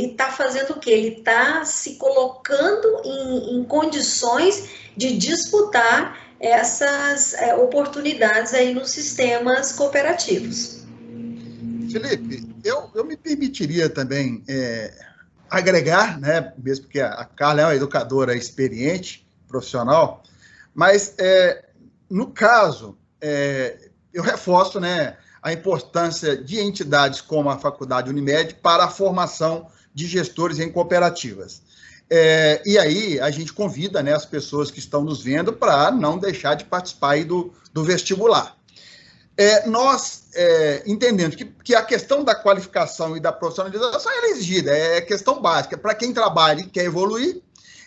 Speaker 3: está fazendo o quê? Ele está se colocando em condições de disputar essas oportunidades aí nos sistemas cooperativos.
Speaker 2: Felipe, eu me permitiria também agregar, né, mesmo porque a Carla é uma educadora experiente, profissional, mas no caso, eu reforço, né, a importância de entidades como a Faculdade Unimed para a formação de gestores em cooperativas. E aí a gente convida, né, as pessoas que estão nos vendo para não deixar de participar aí do vestibular. Nós entendendo que a questão da qualificação e da profissionalização é exigida, é questão básica. Para quem trabalha e quer evoluir,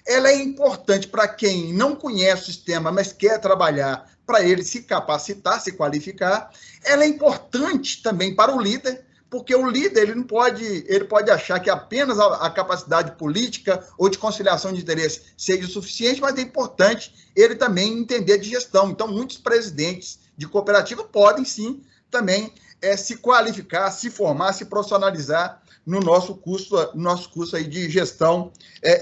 Speaker 2: ela é importante para quem não conhece o sistema, mas quer trabalhar, para ele se capacitar, se qualificar. Ela é importante também para o líder, porque o líder ele pode achar que apenas a capacidade política ou de conciliação de interesse seja suficiente, mas é importante ele também entender de gestão. Então, muitos presidentes de cooperativa podem, sim, também se qualificar, se formar, se profissionalizar no nosso curso aí de gestão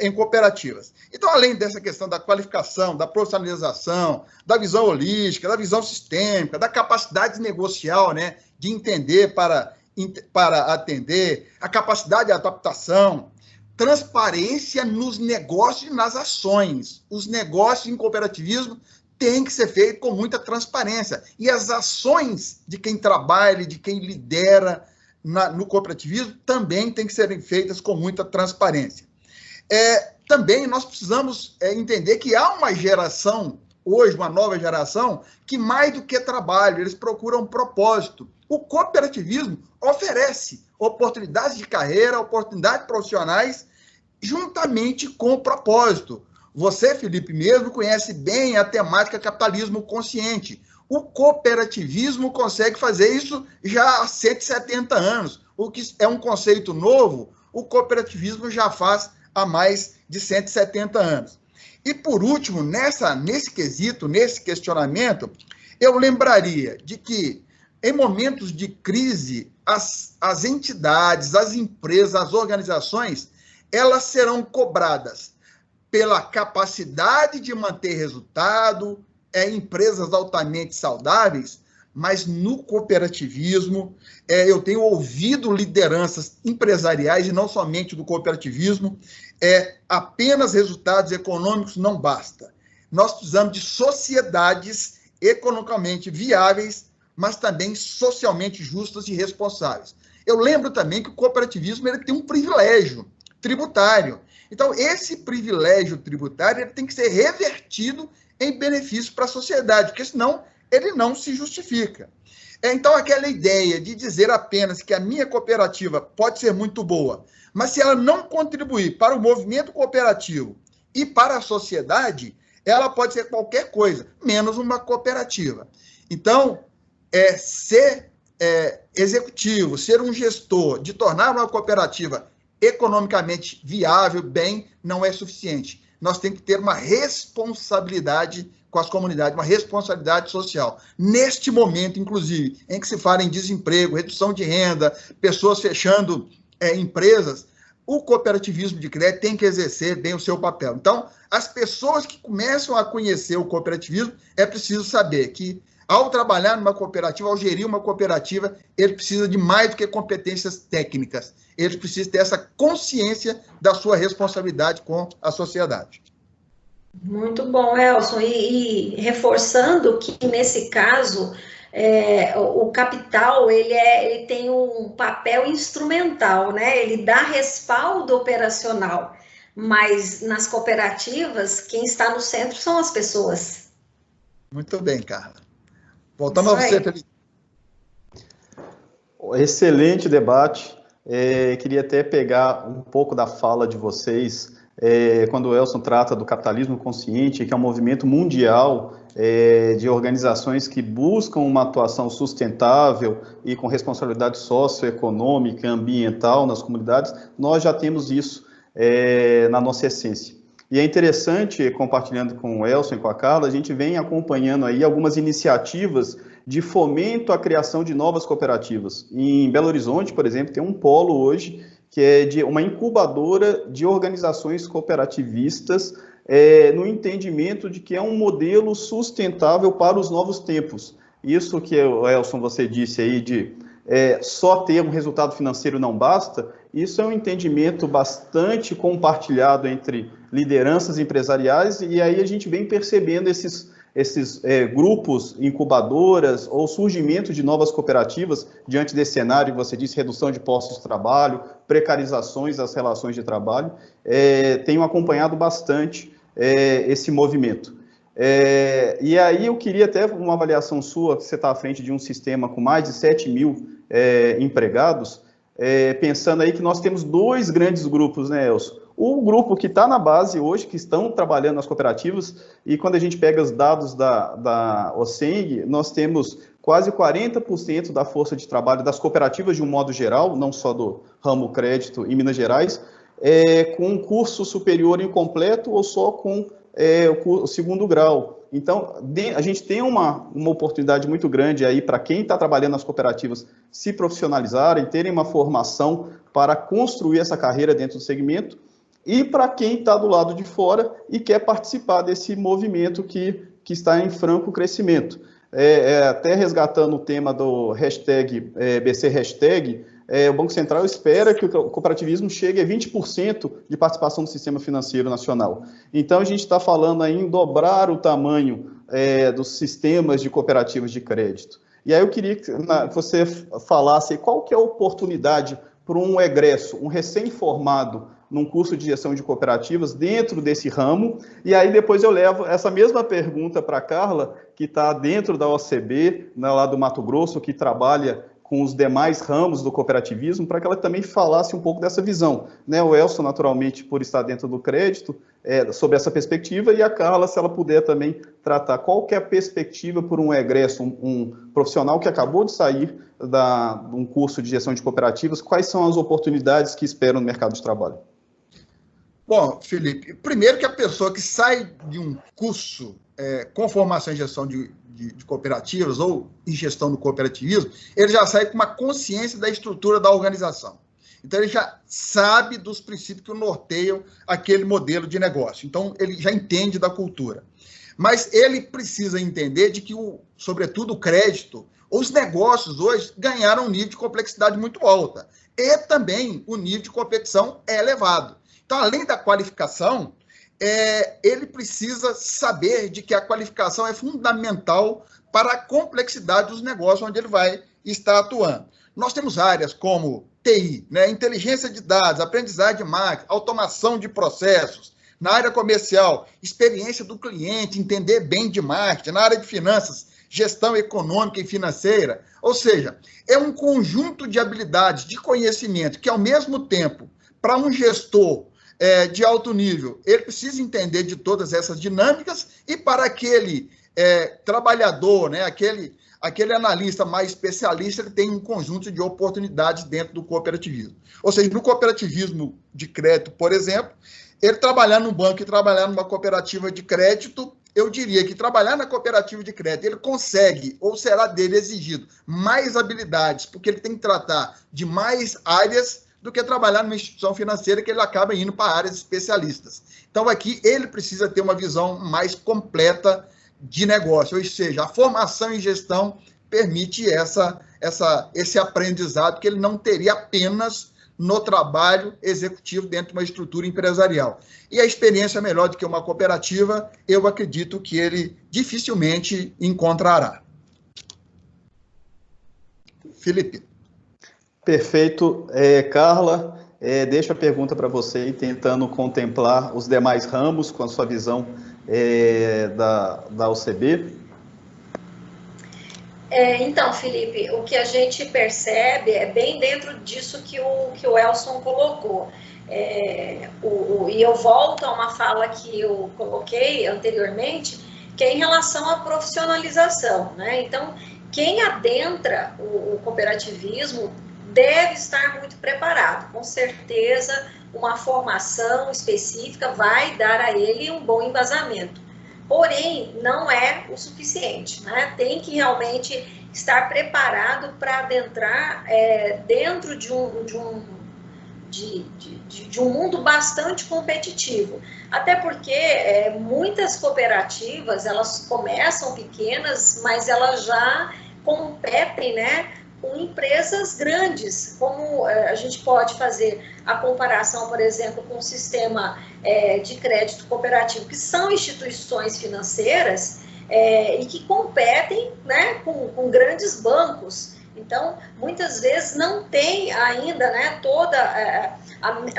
Speaker 2: em cooperativas. Então, além dessa questão da qualificação, da profissionalização, da visão holística, da visão sistêmica, da capacidade negocial, né, de entender para atender, a capacidade de adaptação, transparência nos negócios e nas ações. Os negócios em cooperativismo têm que ser feitos com muita transparência. E as ações de quem trabalha, de quem lidera no cooperativismo, também têm que serem feitas com muita transparência. Também nós precisamos entender que há uma geração, hoje, uma nova geração, que mais do que trabalho, eles procuram um propósito. O cooperativismo oferece oportunidades de carreira, oportunidades profissionais, juntamente com o propósito. Você, Felipe, mesmo conhece bem a temática capitalismo consciente. O cooperativismo consegue fazer isso já há 170 anos. O que é um conceito novo, o cooperativismo já faz há mais de 170 anos. E, por último, nesse quesito, nesse questionamento, eu lembraria de que, em momentos de crise, as entidades, as empresas, as organizações, elas serão cobradas pela capacidade de manter resultado, empresas altamente saudáveis, mas no cooperativismo, eu tenho ouvido lideranças empresariais, e não somente do cooperativismo, apenas resultados econômicos não basta. Nós precisamos de sociedades economicamente viáveis, mas também socialmente justas e responsáveis. Eu lembro também que o cooperativismo ele tem um privilégio tributário. Então, esse privilégio tributário ele tem que ser revertido em benefício para a sociedade, porque senão ele não se justifica. Então, aquela ideia de dizer apenas que a minha cooperativa pode ser muito boa, mas se ela não contribuir para o movimento cooperativo e para a sociedade, ela pode ser qualquer coisa, menos uma cooperativa. Então, ser executivo, ser um gestor, de tornar uma cooperativa economicamente viável, bem, não é suficiente. Nós temos que ter uma responsabilidade com as comunidades, uma responsabilidade social. Neste momento, inclusive, em que se fala em desemprego, redução de renda, pessoas fechando empresas, o cooperativismo de crédito tem que exercer bem o seu papel. Então, as pessoas que começam a conhecer o cooperativismo, é preciso saber que, ao trabalhar numa cooperativa, ao gerir uma cooperativa, ele precisa de mais do que competências técnicas. Ele precisa ter essa consciência da sua responsabilidade com a sociedade.
Speaker 3: Muito bom, Elson. E reforçando que, nesse caso, o capital ele tem um papel instrumental, né? Ele dá respaldo operacional, mas nas cooperativas, quem está no centro são as pessoas.
Speaker 2: Muito bem, Carla. Voltamos a você, Felipe.
Speaker 1: Excelente debate. Queria até pegar um pouco da fala de vocês, quando o Elson trata do capitalismo consciente, que é um movimento mundial de organizações que buscam uma atuação sustentável e com responsabilidade socioeconômica, ambiental nas comunidades. Nós já temos isso na nossa essência. E é interessante, compartilhando com o Elson e com a Carla, a gente vem acompanhando aí algumas iniciativas de fomento à criação de novas cooperativas. Em Belo Horizonte, por exemplo, tem um polo hoje que é de uma incubadora de organizações cooperativistas, no entendimento de que é um modelo sustentável para os novos tempos. Isso que, Elson, você disse aí de só ter um resultado financeiro não basta, isso é um entendimento bastante compartilhado entre lideranças empresariais, e aí a gente vem percebendo esses grupos, incubadoras ou surgimento de novas cooperativas diante desse cenário que você disse, redução de postos de trabalho, precarizações das relações de trabalho, tenho acompanhado bastante esse movimento. E aí eu queria até uma avaliação sua, que você está à frente de um sistema com mais de 7 mil empregados, pensando aí que nós temos dois grandes grupos, né, Elson? O grupo que está na base hoje, que estão trabalhando nas cooperativas, e quando a gente pega os dados da OCENG, nós temos quase 40% da força de trabalho das cooperativas de um modo geral, não só do ramo crédito em Minas Gerais, com um curso superior incompleto ou só com o segundo grau. Então, a gente tem uma oportunidade muito grande aí para quem está trabalhando nas cooperativas se profissionalizarem, terem uma formação para construir essa carreira dentro do segmento, e para quem está do lado de fora e quer participar desse movimento que está em franco crescimento. Até resgatando o tema do hashtag, BC Hashtag, o Banco Central espera que o cooperativismo chegue a 20% de participação no sistema financeiro nacional. Então, a gente está falando aí em dobrar o tamanho dos sistemas de cooperativas de crédito. E aí eu queria que você falasse qual que é a oportunidade para um egresso, um recém-formado, num curso de gestão de cooperativas dentro desse ramo, e aí depois eu levo essa mesma pergunta para a Carla, que está dentro da OCB, né, lá do Mato Grosso, que trabalha com os demais ramos do cooperativismo, para que ela também falasse um pouco dessa visão. Né? O Elson, naturalmente, por estar dentro do crédito, sobre essa perspectiva, e a Carla, se ela puder também tratar qual que é a perspectiva por um egresso, um profissional que acabou de sair de um curso de gestão de cooperativas, quais são as oportunidades que esperam no mercado de trabalho?
Speaker 2: Bom, Felipe, primeiro que a pessoa que sai de um curso com formação em gestão de cooperativas ou em gestão do cooperativismo, ele já sai com uma consciência da estrutura da organização. Então, ele já sabe dos princípios que norteiam aquele modelo de negócio. Então, ele já entende da cultura. Mas ele precisa entender de que, sobretudo, o crédito, os negócios hoje ganharam um nível de complexidade muito alta. E também o nível de competição é elevado. Então, além da qualificação, ele precisa saber de que a qualificação é fundamental para a complexidade dos negócios onde ele vai estar atuando. Nós temos áreas como TI, né, inteligência de dados, aprendizagem de máquina, automação de processos. Na área comercial, experiência do cliente, entender bem de marketing. Na área de finanças, gestão econômica e financeira. Ou seja, é um conjunto de habilidades, de conhecimento, que, ao mesmo tempo, para um gestor de alto nível, ele precisa entender de todas essas dinâmicas, e para aquele trabalhador, né, aquele analista mais especialista, ele tem um conjunto de oportunidades dentro do cooperativismo. Ou seja, no cooperativismo de crédito, por exemplo, ele trabalhar num banco e trabalhar numa cooperativa de crédito, eu diria que trabalhar na cooperativa de crédito, ele consegue, ou será dele exigido, mais habilidades, porque ele tem que tratar de mais áreas do que trabalhar numa instituição financeira que ele acaba indo para áreas especialistas. Então, aqui, ele precisa ter uma visão mais completa de negócio, ou seja, a formação em gestão permite esse aprendizado que ele não teria apenas no trabalho executivo dentro de uma estrutura empresarial. E a experiência melhor do que uma cooperativa, eu acredito que ele dificilmente encontrará. Felipe.
Speaker 1: Perfeito. Carla, deixo a pergunta para você, tentando contemplar os demais ramos com a sua visão da OCB.
Speaker 3: Então, Felipe, o que a gente percebe é bem dentro disso que o Elson colocou. E eu volto a uma fala que eu coloquei anteriormente, que é em relação à profissionalização, né? Então, quem adentra o cooperativismo deve estar muito preparado. Com certeza, uma formação específica vai dar a ele um bom embasamento. Porém, não é o suficiente, né? Tem que realmente estar preparado para adentrar dentro de um mundo bastante competitivo. Até porque muitas cooperativas, elas começam pequenas, mas elas já competem, né, com empresas grandes, como a gente pode fazer a comparação, por exemplo, com o sistema de crédito cooperativo, que são instituições financeiras e que competem, né, com grandes bancos. Então, muitas vezes não tem ainda, né,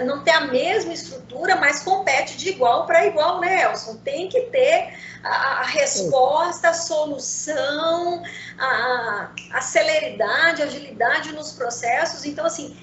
Speaker 3: não tem a mesma estrutura, mas compete de igual para igual, né, Elson? Tem que ter a resposta, a solução, a celeridade, a agilidade nos processos. Então, assim,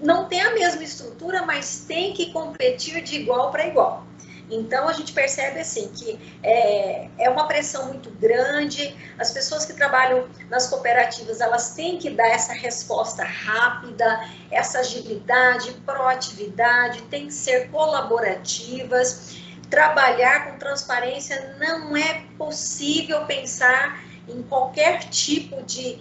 Speaker 3: não tem a mesma estrutura, mas tem que competir de igual para igual. Então, a gente percebe, assim, que é uma pressão muito grande. As pessoas que trabalham nas cooperativas, elas têm que dar essa resposta rápida, essa agilidade, proatividade, têm que ser colaborativas. Trabalhar com transparência, não é possível pensar em qualquer tipo de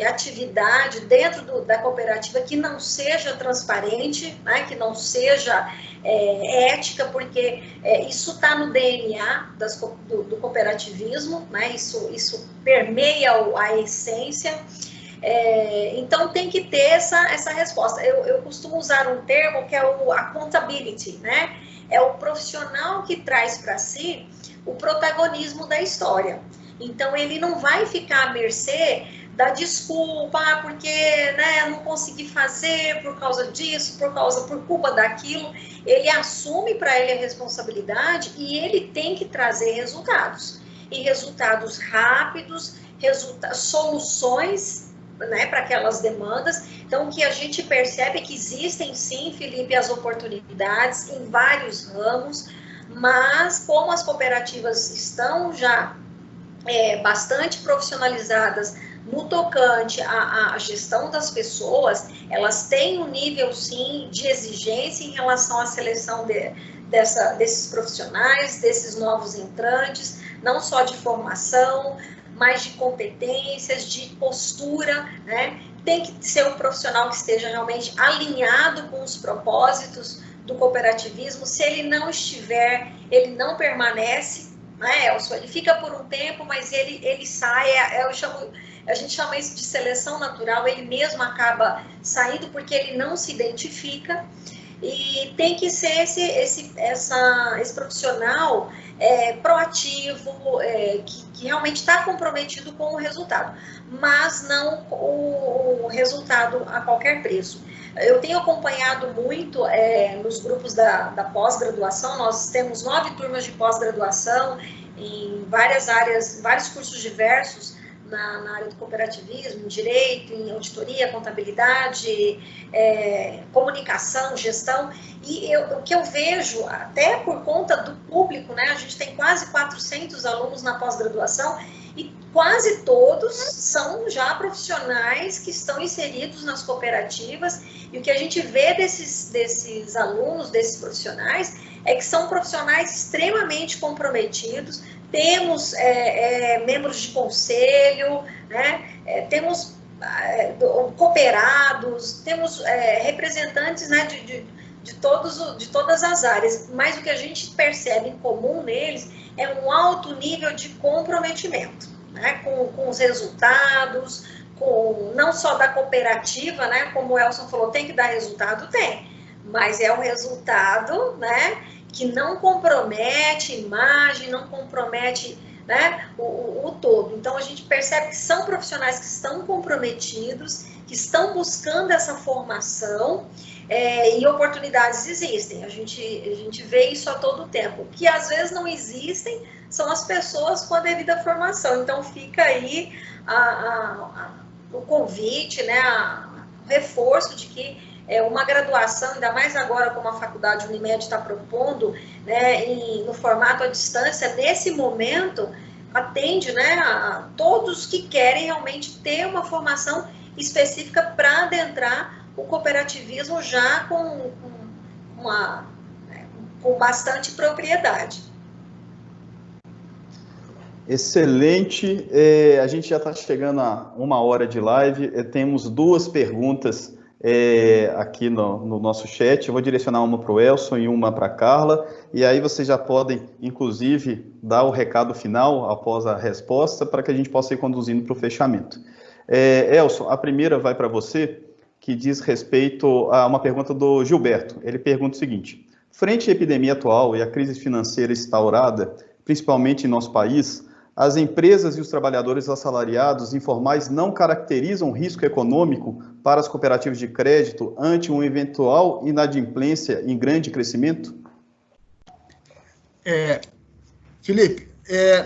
Speaker 3: atividade dentro da cooperativa que não seja transparente, né, que não seja ética, porque isso está no DNA do cooperativismo, né, isso permeia a essência. Então tem que ter essa resposta. Eu costumo usar um termo que é o accountability, né? É o profissional que traz para si o protagonismo da história. Então ele não vai ficar à mercê da desculpa, porque, né, não consegui fazer por causa disso, por culpa daquilo. Ele assume para ele a responsabilidade e ele tem que trazer resultados. E resultados rápidos, soluções, né, para aquelas demandas. Então, o que a gente percebe é que existem, sim, Felipe, as oportunidades em vários ramos, mas como as cooperativas estão já bastante profissionalizadas no tocante à gestão das pessoas, elas têm um nível, sim, de exigência em relação à seleção desses profissionais, desses novos entrantes, não só de formação, mas de competências, de postura, né? Tem que ser um profissional que esteja realmente alinhado com os propósitos do cooperativismo. Se ele não estiver, ele não permanece, né, Elson? Ele fica por um tempo, mas ele sai, a gente chama isso de seleção natural, ele mesmo acaba saindo porque ele não se identifica. E tem que ser esse profissional proativo, que realmente está comprometido com o resultado, mas não o resultado a qualquer preço. Eu tenho acompanhado muito nos grupos da pós-graduação. Nós temos 9 turmas de pós-graduação em várias áreas, vários cursos diversos, na área do cooperativismo, em direito, em auditoria, contabilidade, comunicação, gestão. E o que eu vejo, até por conta do público, né, a gente tem quase 400 alunos na pós-graduação e quase todos são já profissionais que estão inseridos nas cooperativas. E o que a gente vê desses alunos, desses profissionais, é que são profissionais extremamente comprometidos. Temos membros de conselho, né? Temos cooperados, temos representantes, né, de todas as áreas, mas o que a gente percebe em comum neles é um alto nível de comprometimento, né, com os resultados, não só da cooperativa, né, como o Elson falou, tem que dar resultado, tem, mas é um resultado, né, que não compromete imagem, não compromete, né, o todo. Então, a gente percebe que são profissionais que estão comprometidos, que estão buscando essa formação, e oportunidades existem. A gente vê isso a todo tempo. O que às vezes não existem são as pessoas com a devida formação. Então, fica aí o convite, né, o reforço de que uma graduação, ainda mais agora como a Faculdade Unimed está propondo, né, no formato à distância, nesse momento, atende, né, a todos que querem realmente ter uma formação específica para adentrar o cooperativismo já com bastante propriedade.
Speaker 1: Excelente. A gente já está chegando a 1 hora de live. Temos 2 perguntas aqui no nosso chat. Eu vou direcionar uma para o Elson e uma para a Carla, e aí vocês já podem, inclusive, dar o recado final após a resposta, para que a gente possa ir conduzindo para o fechamento. Elson, a primeira vai para você, que diz respeito a uma pergunta do Gilberto. Ele pergunta o seguinte: frente à epidemia atual e à crise financeira instaurada, principalmente em nosso país, as empresas e os trabalhadores assalariados informais não caracterizam risco econômico para as cooperativas de crédito ante uma eventual inadimplência em grande crescimento?
Speaker 2: Felipe,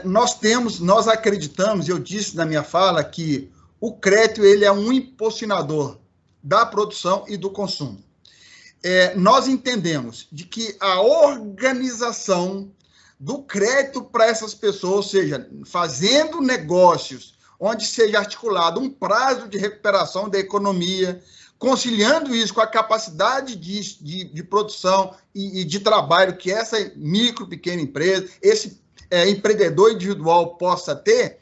Speaker 2: nós acreditamos, eu disse na minha fala, que o crédito ele é um impulsionador da produção e do consumo. Nós entendemos de que a organização do crédito para essas pessoas, ou seja, fazendo negócios onde seja articulado um prazo de recuperação da economia, conciliando isso com a capacidade de produção e de trabalho que essa micro, pequena empresa, esse empreendedor individual possa ter,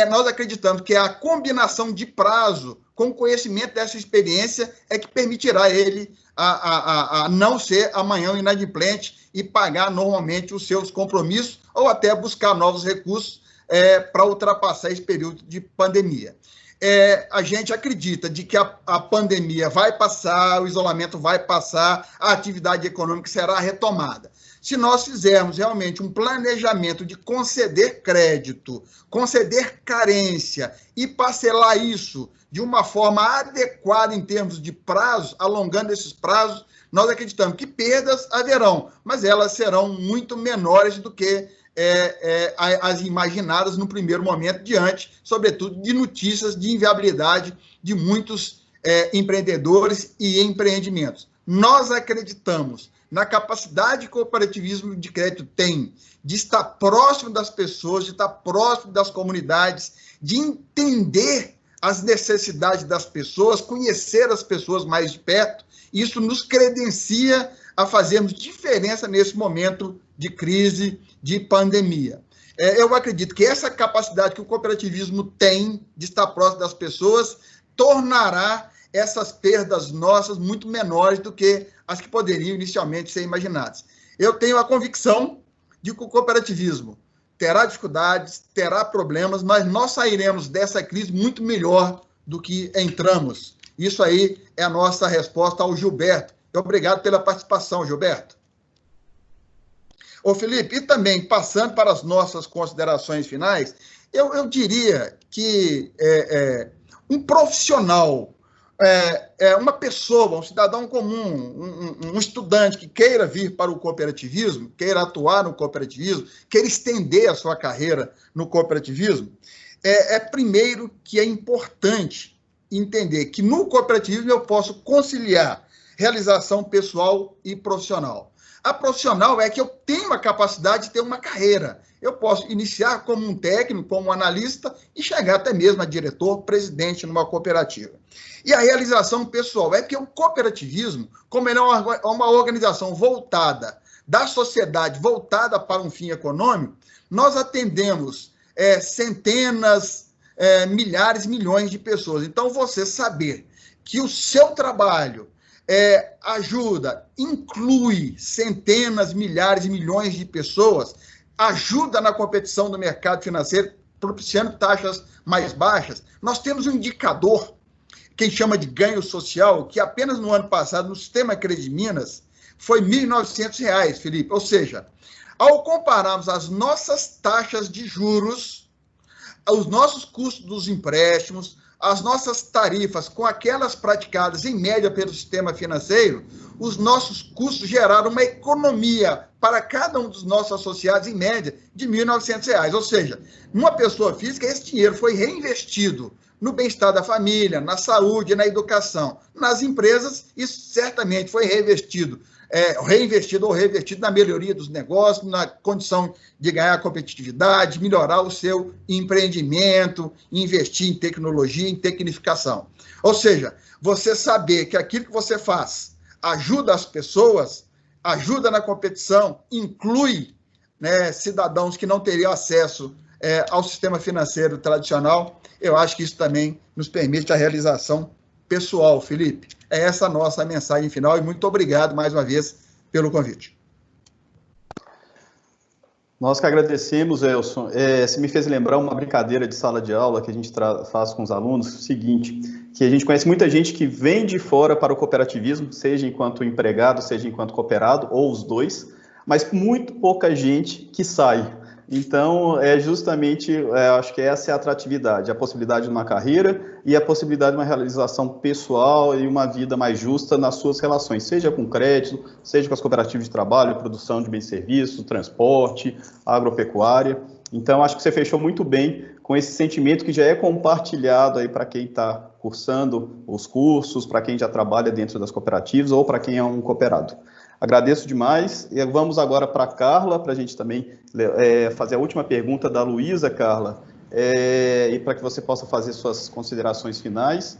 Speaker 2: nós acreditamos que a combinação de prazo com conhecimento dessa experiência é que permitirá ele a não ser amanhã inadimplente e pagar normalmente os seus compromissos ou até buscar novos recursos para ultrapassar esse período de pandemia. A gente acredita de que a pandemia vai passar, o isolamento vai passar, a atividade econômica será retomada. Se nós fizermos realmente um planejamento de conceder crédito, conceder carência e parcelar isso de uma forma adequada em termos de prazo, alongando esses prazos, nós acreditamos que perdas haverão, mas elas serão muito menores do que as imaginadas no primeiro momento, diante, sobretudo, de notícias de inviabilidade de muitos empreendedores e empreendimentos. Nós acreditamos na capacidade que o cooperativismo de crédito tem de estar próximo das pessoas, de estar próximo das comunidades, de entender as necessidades das pessoas, conhecer as pessoas mais de perto. Isso nos credencia a fazermos diferença nesse momento de crise, de pandemia. Eu acredito que essa capacidade que o cooperativismo tem de estar próximo das pessoas tornará essas perdas nossas muito menores do que as que poderiam inicialmente ser imaginadas. Eu tenho a convicção de que o cooperativismo terá dificuldades, terá problemas, mas nós sairemos dessa crise muito melhor do que entramos. Isso aí é a nossa resposta ao Gilberto. Obrigado pela participação, Gilberto. Ô, Felipe, e também, passando para as nossas considerações finais, eu diria que um profissional, uma pessoa, um cidadão comum, um estudante que queira vir para o cooperativismo, queira atuar no cooperativismo, queira estender a sua carreira no cooperativismo, primeiro que é importante entender que no cooperativismo eu posso conciliar realização pessoal e profissional. A profissional é que eu tenho a capacidade de ter uma carreira. Eu posso iniciar como um técnico, como um analista e chegar até mesmo a diretor, presidente numa cooperativa. E a realização pessoal é que o cooperativismo, como ele é uma organização voltada da sociedade, voltada para um fim econômico, nós atendemos centenas, milhares, milhões de pessoas. Então, você saber que o seu trabalho ajuda, inclui centenas, milhares e milhões de pessoas, ajuda na competição do mercado financeiro, propiciando taxas mais baixas. Nós temos um indicador, que chama de ganho social, que apenas no ano passado, no sistema Cred Minas, foi R$ 1.900, Felipe. Ou seja, ao compararmos as nossas taxas de juros, os nossos custos dos empréstimos, as nossas tarifas com aquelas praticadas em média pelo sistema financeiro, os nossos custos geraram uma economia para cada um dos nossos associados, em média, de R$ 1.900. Ou seja, numa pessoa física, esse dinheiro foi reinvestido no bem-estar da família, na saúde, na educação. Nas empresas, isso certamente foi reinvestido ou revertido na melhoria dos negócios, na condição de ganhar competitividade, melhorar o seu empreendimento, investir em tecnologia, em tecnificação. Ou seja, você saber que aquilo que você faz ajuda as pessoas, ajuda na competição, inclui, né, cidadãos que não teriam acesso ao sistema financeiro tradicional, eu acho que isso também nos permite a realização pessoal, Felipe. É essa a nossa mensagem final e muito obrigado mais uma vez pelo convite.
Speaker 1: Nós que agradecemos, Elson. Você me fez lembrar uma brincadeira de sala de aula que a gente faz com os alunos, o seguinte, que a gente conhece muita gente que vem de fora para o cooperativismo, seja enquanto empregado, seja enquanto cooperado, ou os dois, mas muito pouca gente que sai. Então, justamente, acho que essa é a atratividade, a possibilidade de uma carreira e a possibilidade de uma realização pessoal e uma vida mais justa nas suas relações, seja com crédito, seja com as cooperativas de trabalho, produção de bens e serviços, transporte, agropecuária. Então, acho que você fechou muito bem com esse sentimento que já é compartilhado aí para quem está cursando os cursos, para quem já trabalha dentro das cooperativas ou para quem é um cooperado. Agradeço demais e vamos agora para a Carla, para a gente também fazer a última pergunta da Luísa, Carla, e para que você possa fazer suas considerações finais.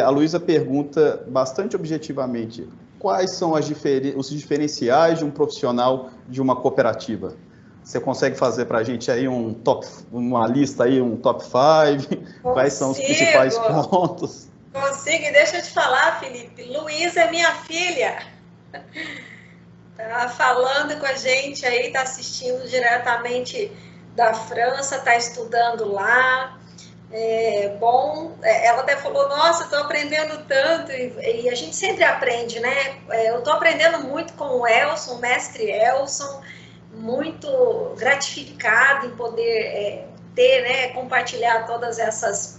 Speaker 1: A Luísa pergunta bastante objetivamente, quais são os diferenciais de um profissional de uma cooperativa? Você consegue fazer para a gente aí uma lista, aí, um top 5? Quais são os principais pontos?
Speaker 3: Consigo, e deixa eu te falar, Felipe, Luísa é minha filha. Tá falando com a gente aí, tá assistindo diretamente da França, tá estudando lá. Ela até falou, nossa, estou aprendendo tanto, e a gente sempre aprende, né? Eu estou aprendendo muito com o Elson, o mestre Elson, muito gratificado em poder ter, né, compartilhar todas essas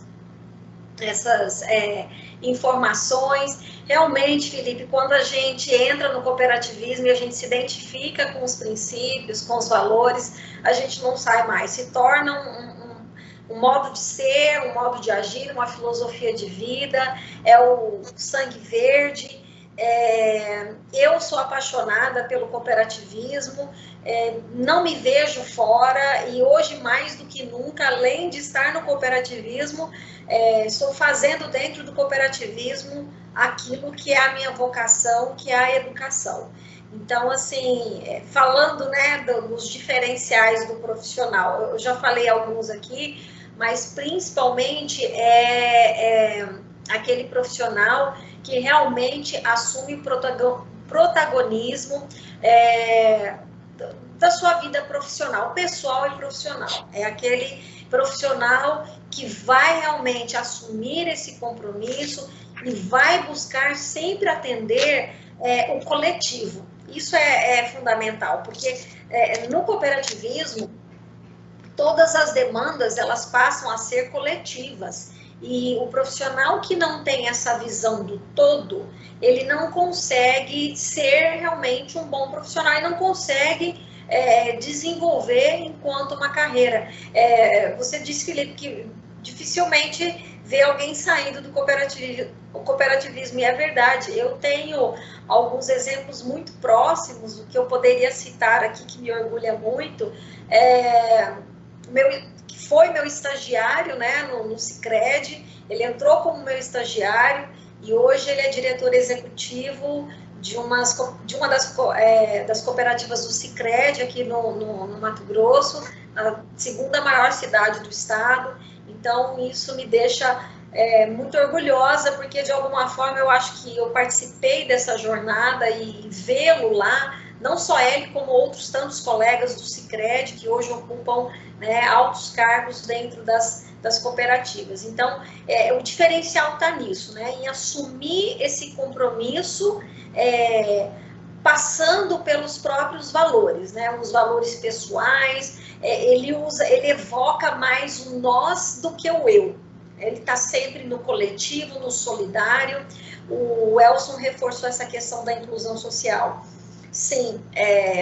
Speaker 3: informações. Realmente, Felipe, quando a gente entra no cooperativismo e a gente se identifica com os princípios, com os valores, a gente não sai mais, se torna um modo de ser, um modo de agir, uma filosofia de vida, é o sangue verde. Eu sou apaixonada pelo cooperativismo, não me vejo fora, e hoje mais do que nunca, além de estar no cooperativismo, estou fazendo dentro do cooperativismo aquilo que é a minha vocação, que é a educação. Então, assim, falando, né, dos diferenciais do profissional, eu já falei alguns aqui, mas principalmente aquele profissional que realmente assume protagonismo da sua vida profissional, pessoal e profissional. É aquele profissional que vai realmente assumir esse compromisso e vai buscar sempre atender o coletivo. Isso é fundamental, porque no cooperativismo, todas as demandas, elas passam a ser coletivas. E o profissional que não tem essa visão do todo, ele não consegue ser realmente um bom profissional e não consegue desenvolver enquanto uma carreira. Você disse, Felipe, que dificilmente vê alguém saindo do cooperativismo, e é verdade. Eu tenho alguns exemplos muito próximos, o que eu poderia citar aqui, que me orgulha muito, que foi meu estagiário, né, no Sicredi. Ele entrou como meu estagiário e hoje ele é diretor executivo de uma das cooperativas do Sicredi aqui no Mato Grosso. a segunda maior cidade do estado. Então, isso me deixa muito orgulhosa, porque de alguma forma eu acho que eu participei dessa jornada e vê-lo lá, não só ele, como outros tantos colegas do Sicredi, que hoje ocupam, né, altos cargos dentro das cooperativas. Então, o diferencial está nisso, né, em assumir esse compromisso, passando pelos próprios valores, né, os valores pessoais. Ele evoca mais o nós do que o eu. Ele está sempre no coletivo, no solidário. O Elson reforçou essa questão da inclusão social. Sim,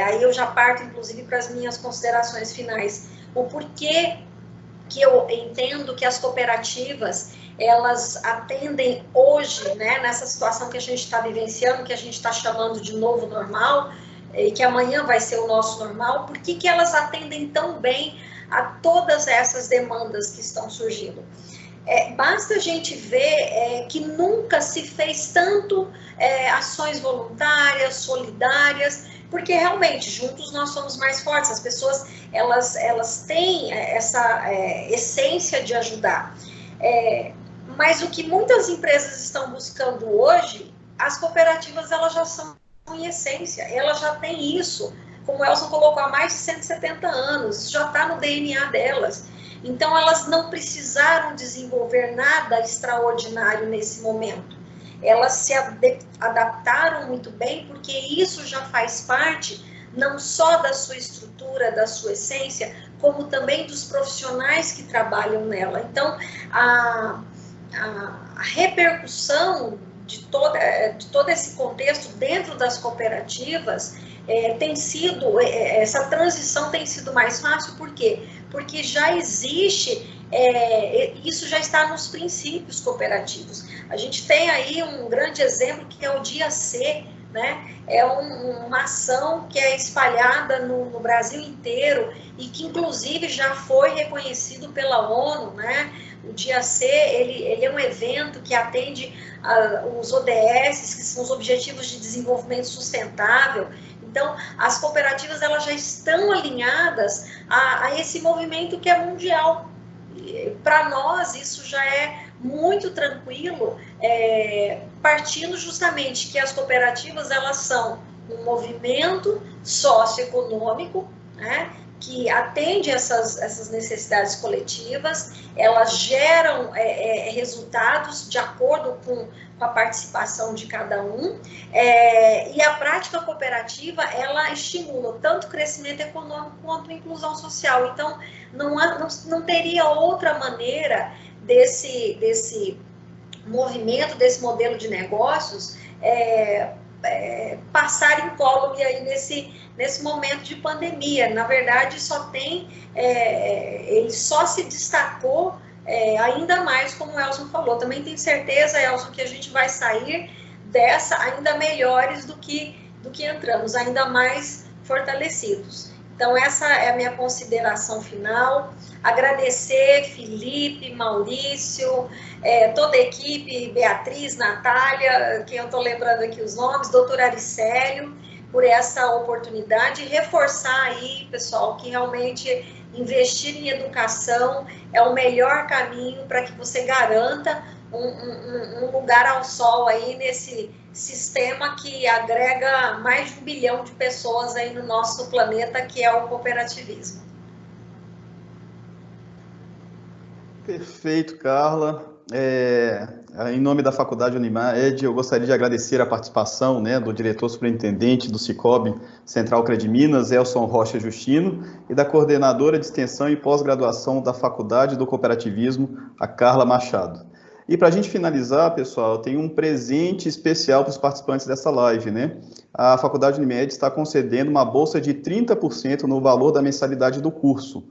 Speaker 3: aí eu já parto, inclusive, para as minhas considerações finais. O porquê que eu entendo que as cooperativas, elas atendem hoje, né, nessa situação que a gente está vivenciando, que a gente está chamando de novo normal, e que amanhã vai ser o nosso normal, por que elas atendem tão bem a todas essas demandas que estão surgindo? Basta a gente ver que nunca se fez tanto ações voluntárias, solidárias, porque realmente juntos nós somos mais fortes. As pessoas elas têm essa essência de ajudar. Mas o que muitas empresas estão buscando hoje, as cooperativas elas já são em essência, elas já têm isso, como o Elson colocou, há mais de 170 anos, já está no DNA delas. Então, elas não precisaram desenvolver nada extraordinário nesse momento. Elas se adaptaram muito bem, porque isso já faz parte não só da sua estrutura, da sua essência, como também dos profissionais que trabalham nela. Então, a repercussão de todo esse contexto dentro das cooperativas tem sido, essa transição tem sido mais fácil. Por quê? Porque já existe, isso já está nos princípios cooperativos. A gente tem aí um grande exemplo que é o Dia C, né? É uma ação que é espalhada no Brasil inteiro e que inclusive já foi reconhecido pela ONU, né? O Dia C, ele é um evento que atende os ODS, que são os Objetivos de Desenvolvimento Sustentável. Então, as cooperativas elas já estão alinhadas a esse movimento que é mundial. Para nós, isso já é muito tranquilo, partindo justamente que as cooperativas elas são um movimento socioeconômico, né, que atende essas necessidades coletivas, elas geram resultados de acordo com a participação de cada um, e a prática cooperativa, ela estimula tanto o crescimento econômico quanto a inclusão social. Então, não teria outra maneira desse movimento, desse modelo de negócios, passar incólume aí nesse momento de pandemia. Na verdade, ele só se destacou ainda mais, como o Elson falou. Também tenho certeza, Elson, que a gente vai sair dessa ainda melhores do que entramos, ainda mais fortalecidos. Então, essa é a minha consideração final. Agradecer Felipe, Maurício, toda a equipe, Beatriz, Natália, quem eu estou lembrando aqui os nomes, doutor Aricélio, por essa oportunidade, e reforçar aí, pessoal, que realmente investir em educação é o melhor caminho para que você garanta um lugar ao sol aí nesse sistema que agrega mais de 1 bilhão de pessoas aí no nosso planeta, que é o cooperativismo.
Speaker 1: Perfeito, Carla. Em nome da Faculdade Unimed, eu gostaria de agradecer a participação, né, do diretor superintendente do Cicobi Central Crediminas, Elson Rocha Justino, e da coordenadora de extensão e pós-graduação da Faculdade do Cooperativismo, a Carla Machado. E para a gente finalizar, pessoal, eu tenho um presente especial para os participantes dessa live, né? A Faculdade Unimed está concedendo uma bolsa de 30% no valor da mensalidade do curso.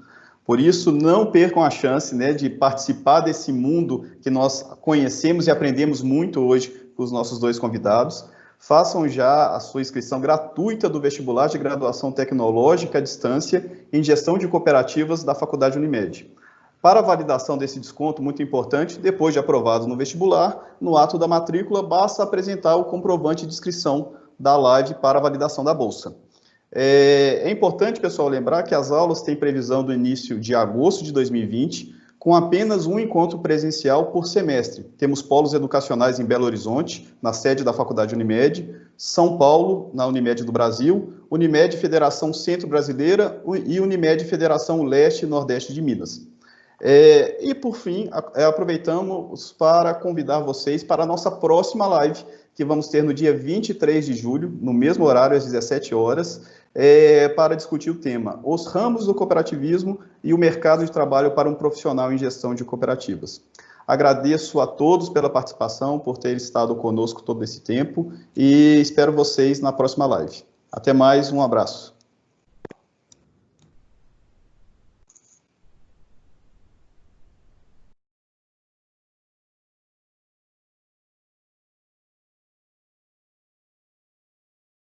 Speaker 1: Por isso, não percam a chance, né, de participar desse mundo que nós conhecemos e aprendemos muito hoje com os nossos dois convidados. Façam já a sua inscrição gratuita do vestibular de graduação tecnológica à distância em gestão de cooperativas da Faculdade Unimed. Para a validação desse desconto, muito importante, depois de aprovado no vestibular, no ato da matrícula, basta apresentar o comprovante de inscrição da live para a validação da bolsa. É importante, pessoal, lembrar que as aulas têm previsão do início de agosto de 2020, com apenas um encontro presencial por semestre. Temos polos educacionais em Belo Horizonte, na sede da Faculdade Unimed, São Paulo, na Unimed do Brasil, Unimed Federação Centro-Brasileira e Unimed Federação Leste e Nordeste de Minas. E, por fim, aproveitamos para convidar vocês para a nossa próxima live, que vamos ter no dia 23 de julho, no mesmo horário, às 17 horas, para discutir o tema: os ramos do cooperativismo e o mercado de trabalho para um profissional em gestão de cooperativas. Agradeço a todos pela participação, por ter estado conosco todo esse tempo, e espero vocês na próxima live. Até mais, um abraço.